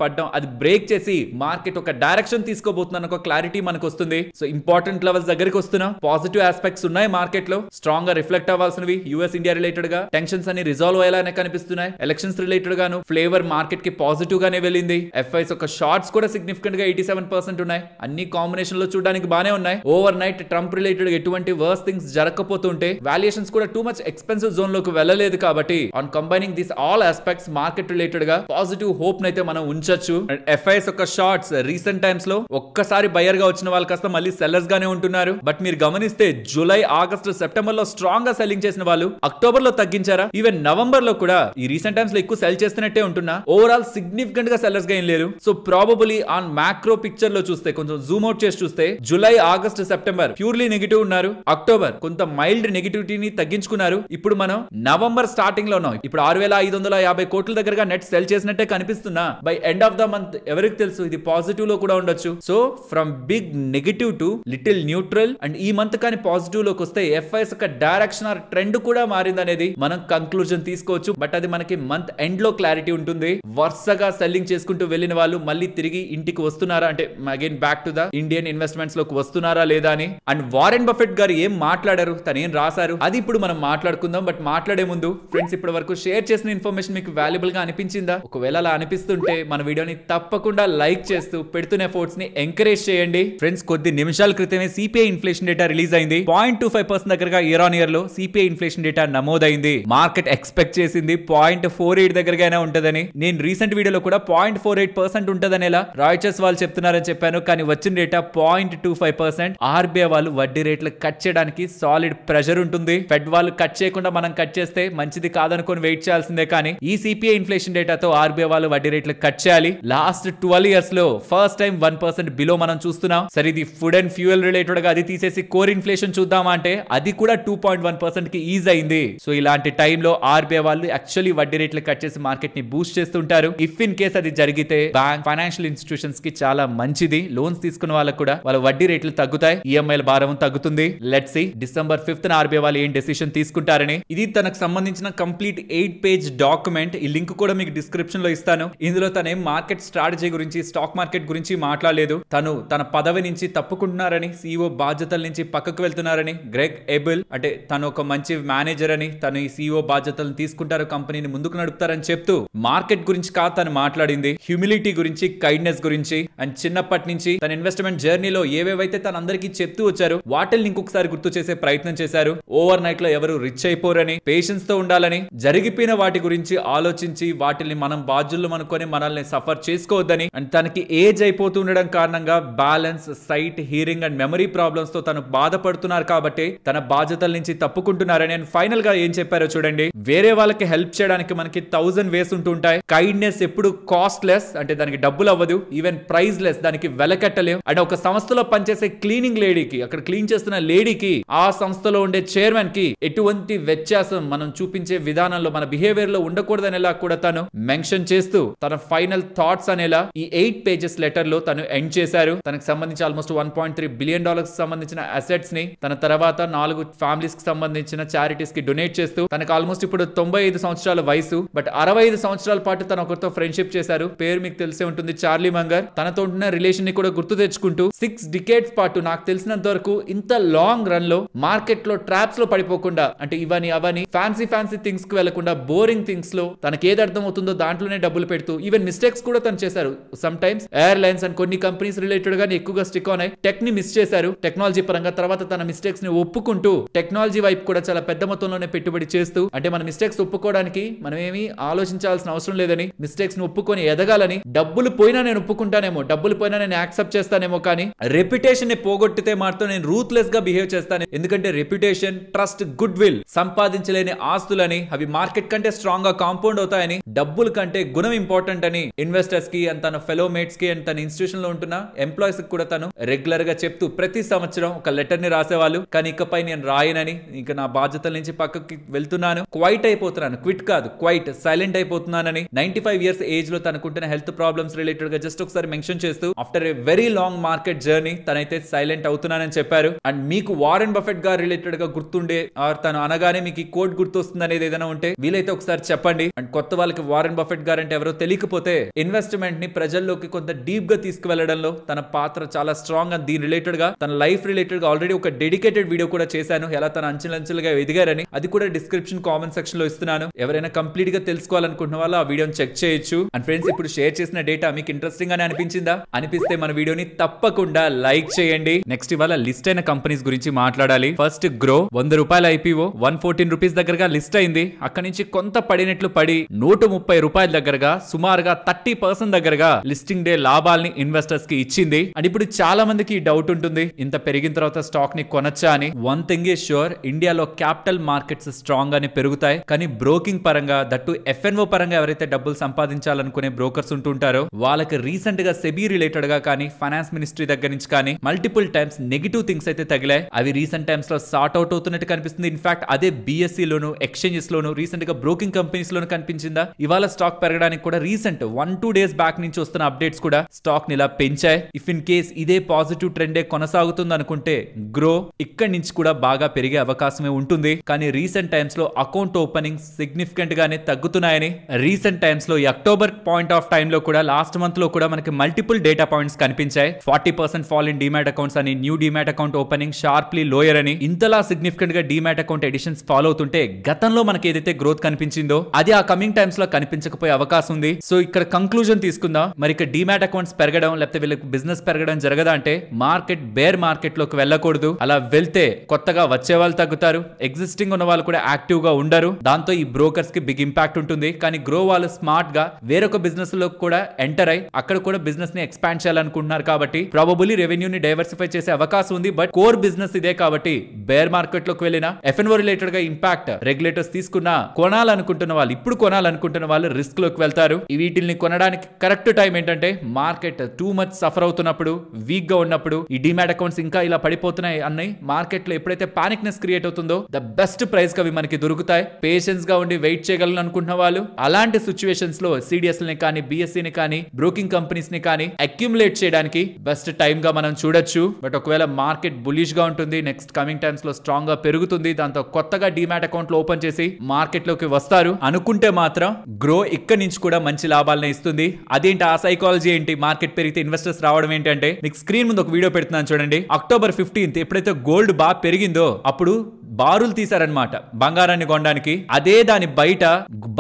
పడడం అది బ్రేక్ చేసి మార్కెట్ ఒక డైరెక్షన్ తీసుకోబోతున్న ఒక క్లారిటీ మనకు వస్తుంది. సో ఇంపార్టెంట్ లెవెల్స్ దగ్గరికి వస్తున్నా, పాజిటివ్ ఆస్పెక్ట్స్ ఉన్నాయి మార్కెట్ లో, స్ట్రాంగ్ గా రిఫ్లెక్ట్ అవ్వాల్సినవి యూఎస్ ఇండియా రిలేటెడ్ గా టెన్షన్స్ అన్ని రిజాల్వ్ అయ్యేలానే కనిపిస్తున్నాయి. ఎలక్షన్స్ రిలేటెడ్ గాను ఫ్లేవర్ మార్కెట్ కి పాజిటివ్ గానే వెళ్ళింది. ఎఫ్ఐస్ ఒక షార్ట్స్ కూడా సిగ్నిఫికెంట్ గా 87% ఉన్నాయి. అన్ని కాంబినేషన్ లో చూడడానికి బానే ఉన్నాయి. ఓవర్ నైట్ ట్రంప్ రిలేటెడ్ ఎటువంటి వర్స్ థింగ్స్ జరగకపోతుంటే వాల్యుయేషన్స్ కూడా టూ మచ్ ఎక్స్పెన్సివ్ జోన్ లోకి వెళ్ళలేదు. కాబట్టి on combining this all aspects market related గా పాజిటివ్ హోప్ నైతే మనం ఉంచొచ్చు. ఎఫ్ఐస్ ఒక షార్ట్స్ రీసెంట్ టైమ్స్ లో ఒక్కసారి బయర్ గా వచ్చిన వాళ్ళు కాస్త మళ్ళీ సెల్లర్స్ గానే ఉంటున్నారు. బట్ మీరు గమనిస్తే జూలై ఆగస్టు సెప్టెంబర్ లో స్ట్రాంగ్ గా సెల్లింగ్ చేసిన వాళ్ళు అక్టోబర్ లో తగ్గించారా, ఈవెన్ నవంబర్ లో కూడా ఈ రీసెంట్ టైమ్స్ లో ఎక్కువ సెల్ చేస్తున్నట్టే ఉంటున్నా. ఓవరాల్ సిగ్నిఫికెంట్ గా సెల్లర్స్ గా ఏం లేరు. So probably on macro picture లో చూస్తే కొంచెం జూమ్ అవుట్ చేసి చూస్తే July August September purely negative ఉన్నారు. అక్టోబర్ కొంత మైల్డ్ నెగిటివిటీని తగ్గించుకున్నారు. ఇప్పుడు మనం నవంబర్ స్టార్టింగ్ లో ఉన్నాం. ఇప్పుడు 6,550 కోట్ల దగ్గరగా నెట్ సెల్ చేసినట్టే కనిపిస్తున్నా. By end of the month ఎవరికి తెలుసు ఇది పాజిటివ్ లో కూడా ఉండొచ్చు. So from big negative to little neutral and ఈ మంత్ కానీ పాజిటివ్ లోకి వస్తే ఎఫ్ఐస్ ఒక డైరెక్షన్ ఆర్ ట్రెండ్ కూడా మారింది అనేది మనం కంక్లూజన్ తీసుకోవచ్చు. బట్ అది మనకి మంత్ ఎండ్ లో క్లారిటీ ఉంటుంది. వరుసగా సెల్లింగ్ చేసుకుంటూ వెళ్ళిన వాళ్ళు మళ్ళీ తిరిగి ఇంటికి వస్తున్నారా అంటే again back to the Indian investments లోకి వస్తున్నారా లేదా అని. అండ్ వారెన్ బఫెట్ గారు ఏం మాట్లాడారు, తను ఏం రాశారు అది ఇప్పుడు మనం మాట్లాడుకుందాం. బట్ మాట్లాడే ముందు ఫ్రెండ్స్ ఇప్పటి వరకు షేర్ చేసిన ఇన్ఫర్మేషన్ మీకు వాల్యుబుల్ గా అనిపించిందా? ఒకవేళ అలా అనిపిస్తుంటే మన వీడియోని తప్పకుండా లైక్ చేస్తూ పెడుతున్న ఎఫర్ట్స్ ని ఎంకరేజ్ చేయండి. ఫ్రెండ్స్ కొద్ది నిమిషాల క్రితమే సిపిఐ ఇన్ఫ్లేషన్ డేటా రిలీజ్ అయింది. 0.25% దగ్గరగా ఇయర్ ఆన్ ఇయర్ లో సిపిఐ ఇన్ఫ్లేషన్ డేటా నమోదైంది. మార్కెట్ ఎక్స్పెక్ట్ చేసింది 0.48 దగ్గరగానే ఉంటదని. నేను రీసెంట్ వీడియోలో కూడా 0.48% ఉంటదనేలా రాయిచర్స్ వాళ్ళు చెప్తున్నారని చెప్పాను. కానీ వచ్చిన డేటా 0.25%. ఆర్బీఐ వాళ్ళు వడ్డీ రేట్లు కట్ చేయడానికి సాలిడ్ ప్రెషర్ ఉంటుంది. ఫెడ్ వాళ్ళు కట్ చేయకుండా మనం కట్ చేస్తే మంచిది కాదనుకొని వెయిట్ చేయాల్సిందే. కానీ ఈ సిపిఐ ఇన్ఫ్లేషన్ డేటాతో ఆర్బీఐ వాళ్ళు వడ్డీ రేట్లు కట్ చేయాలి. లాస్ట్ 12 ఇయర్స్ లో ఫస్ట్ టైం 1% బిలో మనం చూస్తున్నాం. సరే ఇది ఫుడ్ అండ్ ఫ్యూయల్ రిలేటెడ్ గా అది తీసేసి కోర్ ఇన్ఫ్లేషన్ చూద్దామా అంటే అది కూడా 2.1% కి ఈజ్ అయింది. సో ఇలాంటి టైంలో ఆర్బీఐ వాళ్ళు యాక్చువల్లీ వడ్డీ రేట్లు కట్ చేసి మార్కెట్ ని బూస్ట్ చేస్తుంటారు. ఇఫ్ ఇన్ కేస్ అది జరిగితే బ్యాంక్ ఫైనాన్షియల్ ఇన్స్టిట్యూషన్స్ కి చాలా మంచిది. లోన్స్ తీసుకున్న వాళ్ళకు కూడా వాళ్ళ వడ్డీ రేట్లు తగ్గుతాయి, ఈఎంఐల భారం తగ్గుతుంది. Let's see December 5th RBI వాళ్ళు ఏం డెసిషన్ తీసుకుంటారని. ఇది తనకు సంబంధించిన కంప్లీట్ 8 పేజ్ డాక్యుమెంట్. ఈ లింక్ కూడా మీకు డిస్క్రిప్షన్ లో ఇస్తాను. ఇందులో తనేం మార్కెట్ స్ట్రాటజీ గురించి స్టాక్ మార్కెట్ గురించి మాట్లాడలేదు. తను తన పదవి నుంచి తప్పుకుంటున్నారని, సిఇఓ బాధ్యతల నుంచి పక్కకు వెళ్తున్నారని, గ్రెగ్ ఎబుల్ అంటే తను ఒక మంచి మేనేజర్ అని, తను ఈ సిఇఓ బాధ్యతలను తీసుకుంటారు, కంపెనీని ముందుకు నడుపుతారని చెప్తూ మార్కెట్ గురించి కాదు తను మాట్లాడింది. హ్యూమిలిటీ గురించి, కైండ్నెస్ గురించి అండ్ చిన్నప్పటి నుంచి తన ఇన్వెస్ట్మెంట్ జర్నీలో ఏవేవైతే తన అందరికీ చెప్తూ వచ్చారు వాటిని ఇంకొకసారి గుర్తు చేసే ప్రయత్నం చేశారు. ఓవర్ నైట్ లో ఎవరు రిచ్ అయిపోరని, పేషెన్స్ తో ఉండాలని, జరిగిపోయిన వాటి గురించి ఆలోచించి వాటిని మనం బాధ్యులు అనుకొని మనల్ని సఫర్ చేసుకోవద్దని, అండ్ తనకి ఏజ్ అయిపోతూ ఉండడం కారణంగా balance, sight, hearing and memory problems తో తను బాధపడుతున్నారు కాబట్టి తన బాధ్యతల నుంచి తప్పుకుంటున్నారని. అండ్ ఫైనల్ గా ఏం చెప్పారో చూడండి. వేరే వాళ్ళకి హెల్ప్ చేయడానికి మనకి 1000 వేస్ ఉంటుంటాయి. కైండ్నెస్ ఎప్పుడు కాస్ట్ లెస్ అంటే దానికి డబ్బులు అవ్వదు, ఈవెన్ ప్రైస్ లెస్ దానికి వెలకట్టలేం. అంటే ఒక సంస్థలో పనిచేసే క్లీనింగ్ లేడీకి, అక్కడ క్లీన్ చేస్తున్న లేడీకి, ఆ సంస్థలో ఉండే చైర్మన్ కి ఎటువంటి వ్యత్యాసం మనం చూపించే విధానంలో మన బిహేవియర్ లో ఉండకూడదనేలా కూడా తను మెన్షన్ చేస్తూ తన ఫైనల్ థాట్స్ అనేలా ఈ 8 పేజెస్ లెటర్ లో తను ఎండ్ చేశారు. తనకు సంబంధించి ఆల్మోస్ట్ $1.3 బిలియన్ సంబంధించిన అసెట్స్ ని తన తర్వాత 4 ఫ్యామిలీస్ కి సంబంధించిన చారిటీస్ కి డొనేట్ చేస్తూ తనకు ఆల్మోస్ట్ ఇప్పుడు 95 సంవత్సరాల వయసు. బట్ 65 సంవత్సరాల పాటు తన ఒకరితో ఫ్రెండ్షిప్ చేశారు. పేరు మీకు తెలిసే ఉంటుంది, చార్లీ మంగర్. తనతో ఉంటున్న రిలేషన్ ని కూడా గుర్తు తెచ్చుకుంటూ 6 డికేడ్స్ పాటు నాకు తెలిసినంత వరకు ఇంత లాంగ్ రన్ లో మార్కెట్ మార్కెట్ లో ట్రాప్స్ లో పడిపోకుండా, అంటే ఇవని అవని ఫ్యాన్సీ థింగ్స్ కి వెళ్లకుండా బోరింగ్ థింగ్స్ లో తనకి ఏది అర్థం అవుతుందో దాంట్లోనే డబ్బులు పెడుతూ ఈవెన్ మిస్టేక్స్ కూడా తను చేశారు. సమ్ టైమ్స్ ఎయిర్లైన్స్ అండ్ కొన్ని కంపెనీస్ రిలేటెడ్ గానీ ఎక్కువగా స్టిక్ ఆన్ అయ్యి టెక్ ని మిస్ చేశారు టెక్నాలజీ పరంగా. తర్వాత తన మిస్టేక్స్ ని ఒప్పుకుంటూ టెక్నాలజీ వైపు కూడా చాలా పెద్ద మొత్తంలోనే పెట్టుబడి చేస్తూ, అంటే మన మిస్టేక్స్ ఒప్పుకోవడానికి మనం ఏమి ఆలోచించాల్సిన అవసరం లేదని, మిస్టేక్స్ ని ఒప్పుకొని ఎదగాలని, డబ్బులు పోయినా నేను ఒప్పుకుంటానేమో, డబ్బులు పోయినా నేను యాక్సెప్ట్ చేస్తానేమో, కానీ రెప్యుటేషన్ ని పోగొట్టితే మాత్రం నేను రూత్లెస్ గా బిహేవ్ చేస్తాను. ఎందుకంటే రెప్యుటేషన్, ట్రస్ట్, గుడ్ విల్ సంపాదించలేని ఆస్తులని, అవి మార్కెట్ కంటే స్ట్రాంగ్ గా కాంపౌండ్ అవుతాయని, డబ్బుల కంటే గుణం ఇంపార్టెంట్ అని ఇన్వెస్టర్స్ కి అండ్ తన ఫెలో మేట్స్ కి అండ్ తన ఇన్స్టిట్యూషన్ లో ఉంటున్న ఎంప్లాయీస్ కి కూడా తను రెగ్యులర్ గా చెప్తూ ప్రతి సంవత్సరం ఒక లెటర్ ని రాసేవాళ్ళు. కానీ ఇకపై నేను రాయనని, ఇంకా నా బాధ్యతల నుంచి పక్కకి వెళ్తున్నాను, క్వైట్ అయిపోతున్నాను, క్విట్ కాదు క్వైట్ సైలెంట్ అయిపోతున్నానని 95 ఇయర్స్ ఏజ్ లో తనకుంటున్న హెల్త్ ప్రాబ్లమ్స్ రిలేటెడ్ గా జస్ట్ ఒకసారి మెన్షన్ చేస్తూ after a very long market journey తనైతే సైలెంట్ అవుతున్నానని చెప్పారు. అండ్ మీకు వారెన్ బఫెట్ గారు రిలేటెడ్ గా గుర్తుండే ఆర్ తను అనగానే మీకు ఈ కోట్ గుర్తొస్తుంది అనేది ఏదైనా ఉంటే వీలైతే ఒకసారి చెప్పండి. అండ్ కొత్త వాళ్ళకి వారెన్ బఫెట్ గారు అంటే ఎవరో తెలియకపోతే, ఇన్వెస్ట్మెంట్ ని ప్రజల్లోకి కొంత డీప్ గా తీసుకువెళ్లడంలో తన పాత్ర చాలా స్ట్రాంగ్. అండ్ దీని రిలేటెడ్ గా తన లైఫ్ రిలేటెడ్ గా ఆల్రెడీ ఒక డెడికేటెడ్ వీడియో కూడా చేశాను, ఎలా తన అంచెలంచెలుగా ఎదిగారని. అది కూడా డిస్క్రిప్షన్ కామెంట్ సెక్షన్ లో ఇస్తున్నాను. ఎవరైనా కంప్లీట్ గా తెలుసుకోవాలనుకుంటున్న వాళ్ళు ఆ వీడియోని చెక్ చేయొచ్చు. అండ్ ఫ్రెండ్స్, ఇప్పుడు షేర్ చేసిన డేటా మీకు ఇంట్రెస్టింగ్ గానే అనిపించిందా? అనిపిస్తే మన వీడియోని తప్పకుండా లైక్ చేయండి. నెక్స్ట్ ఇవాళ లిస్ట్ అయిన కంపెనీస్ గురించి మాట్లాడాలి. ఫస్ట్ గ్రో, ₹100 IPO 114 రూపీస్ దగ్గరగా లిస్ట్ అయింది. అక్కడి నుంచి కొంత పడినట్లు పడి ₹130 దగ్గరగా సుమారుగా 30% దగ్గరగా లిస్టింగ్ డే లాభాల్ని ఇన్వెస్టర్స్ కి ఇచ్చింది. అండ్ ఇప్పుడు చాలా మందికి డౌట్ ఉంటుంది, ఇంత పెరిగిన తర్వాత స్టాక్ ని కొనొచ్చా అని. వన్ థింగ్ ఈజ్ ష్యూర్, ఇండియాలో క్యాపిటల్ మార్కెట్స్ స్ట్రాంగ్ గానే పెరుగుతాయి. కానీ బ్రోకింగ్ పరంగా, దట్టు FNO పరంగా ఎవరైతే డబ్బులు సంపాదించాలనుకునే బ్రోకర్స్ ఉంటుంటారో వాళ్ళకి రీసెంట్ గా సెబీ రిలేటెడ్ గా కానీ, ఫైనాన్స్ మినిస్ట్రీ దగ్గర నుంచి కానీ మల్టిపుల్ టైమ్స్ నెగిటివ్ థింగ్స్ అయితే తగిలాయి. అవి రీసెంట్ టైమ్స్ లో సార్ట్ అవుట్ అవుతున్నట్టు కనిపిస్తుంది. ఇన్ఫాక్ట్ అదే BSE లోను, ఎక్స్చేంజెస్ లోను, రీసెంట్ గా బ్రోకింగ్ కంపెనీస్ లోను కనిపించిందా. ఇవాళ స్టాక్ పెరగడానికి కూడా రీసెంట్ 1-2 డేస్ బ్యాక్ నుంచి వస్తున్న అప్డేట్స్ కూడా స్టాక్ ని ఇలా పెంచాయి. ఇఫ్ ఇన్ కేస్ ఇదే పాజిటివ్ ట్రెండే కొనసాగుతుంది అనుకుంటే గ్రో ఇక్కడి నుంచి కూడా బాగా పెరిగే అవకాశమే ఉంటుంది. కానీ రీసెంట్ టైమ్స్ లో అకౌంట్ ఓపెనింగ్ సిగ్నిఫికెంట్ గానే తగ్గుతున్నాయని, రీసెంట్ టైమ్స్ లో ఈ అక్టోబర్ పాయింట్ ఆఫ్ టైమ్ లో కూడా, లాస్ట్ మంత్ లో కూడా మనకి మల్టిపుల్ డేటా పాయింట్స్ కనిపించాయి. 40% ఫాల్ ఇన్ డిమాట్ అకౌంట్స్ అని, new demat account opening sharply lower అని. ఇంతలా సిగ్నిఫికెంట్ గా డిమాట్ అకౌంట్ ఎడిషన్స్ ఫాలో అవుతుంటే గతంలో మనకి ఏదైతే గ్రోత్ కనిపించిందో అది ఆ కమింగ్ టైమ్స్ లో కనిపించకపోయే అవకాశం ఉంది. సో ఇక్కడ కంక్లూజన్ తీసుకుందాం. మరి ఇక్కడ డిమాట్ అకౌంట్స్ పెరగడం లేకపోతే వీళ్ళకి బిజినెస్ పెరగడం జరగదా అంటే, మార్కెట్ బేర్ మార్కెట్ లోకి వెళ్ళకూడదు. అలా వెళ్తే కొత్తగా వచ్చే వాళ్ళు తగ్గుతారు, ఎగ్జిస్టింగ్ ఉన్న వాళ్ళు కూడా యాక్టివ్ గా ఉండరు. దాంతో ఈ బ్రోకర్స్ కి బిగ్ ఇంపాక్ట్ ఉంటుంది. కానీ గ్రో వాళ్ళు స్మార్ట్ గా వేరొక బిజినెస్ లో కూడా ఎంటర్ అయ్యి అక్కడ కూడా బిజినెస్ ని ఎక్స్పాండ్ చేయాలనుకుంటున్నారు. కాబట్టి ప్రాబబుల్లీ రెవెన్యూని డైవర్సిఫై చేసే అవకాశం ఉంది. బట్ కోర్ బిజినెస్ ఇదే కాబట్టి బేర్ మార్కెట్ లోకి వెళ్ళిన FNO రిలేటెడ్ గా ఇంపాక్ట్ రెగ్యులేటర్స్ తీసుకున్నా కొనాలనుకుంటున్న వాళ్ళు, ఇప్పుడు కొనాలనుకుంటున్న వాళ్ళు రిస్క్ లోకి వెళ్తారు. వీటిని కొనడానికి కరెక్ట్ టైం ఏంటంటే, మార్కెట్ టూ మచ్ సఫర్ అవుతున్నప్పుడు, వీక్ గా ఉన్నప్పుడు, ఈ డిమాట్ అకౌంట్స్ ఇంకా ఇలా పడిపోతున్నాయి అన్నాయి మార్కెట్ లో ఎప్పుడైతే పానిక్నెస్ క్రియేట్ అవుతుందో ద బెస్ట్ ప్రైస్ కి అవి మనకి దొరుకుతాయి. పేషెన్స్ గా ఉండి వెయిట్ చేయగలను అనుకుంటున్న వాళ్ళు అలాంటి సిచ్యువేషన్స్ లో CDS ని కానీ, BSE ని కానీ, బ్రోకింగ్ కంపెనీస్ ని కానీ అక్యుములేట్ చేయడానికి బెస్ట్ టైం గా మనం చూడొచ్చు. బట్ ఒకవేళ మార్కెట్ బులిష్ గా ఉంటుంది, నెక్స్ట్ కమింగ్ టైమ్స్ లో స్ట్రాంగ్ గా పెరుగుతుంది, దాంతో కొత్తగా డిమాట్ అకౌంట్లు ఓపెన్ చేసి మార్కెట్ లోకి వస్తారు అనుకుంటే మాత్రం గ్రో ఇక్కడ నుంచి కూడా మంచి లాభాలను ఇస్తుంది. అదేంటి ఆ సైకాలజీ ఏంటి, మార్కెట్ పెరిగితే ఇన్వెస్టర్స్ రావడం ఏంటంటే, మీకు స్క్రీన్ ముందు ఒక వీడియో పెడుతున్నాను చూడండి. అక్టోబర్ 15th ఎప్పుడైతే గోల్డ్ బాగా పెరిగిందో అప్పుడు బారులు తీశారనమాట బంగారాన్ని కొనడానికి. అదే దాని బయట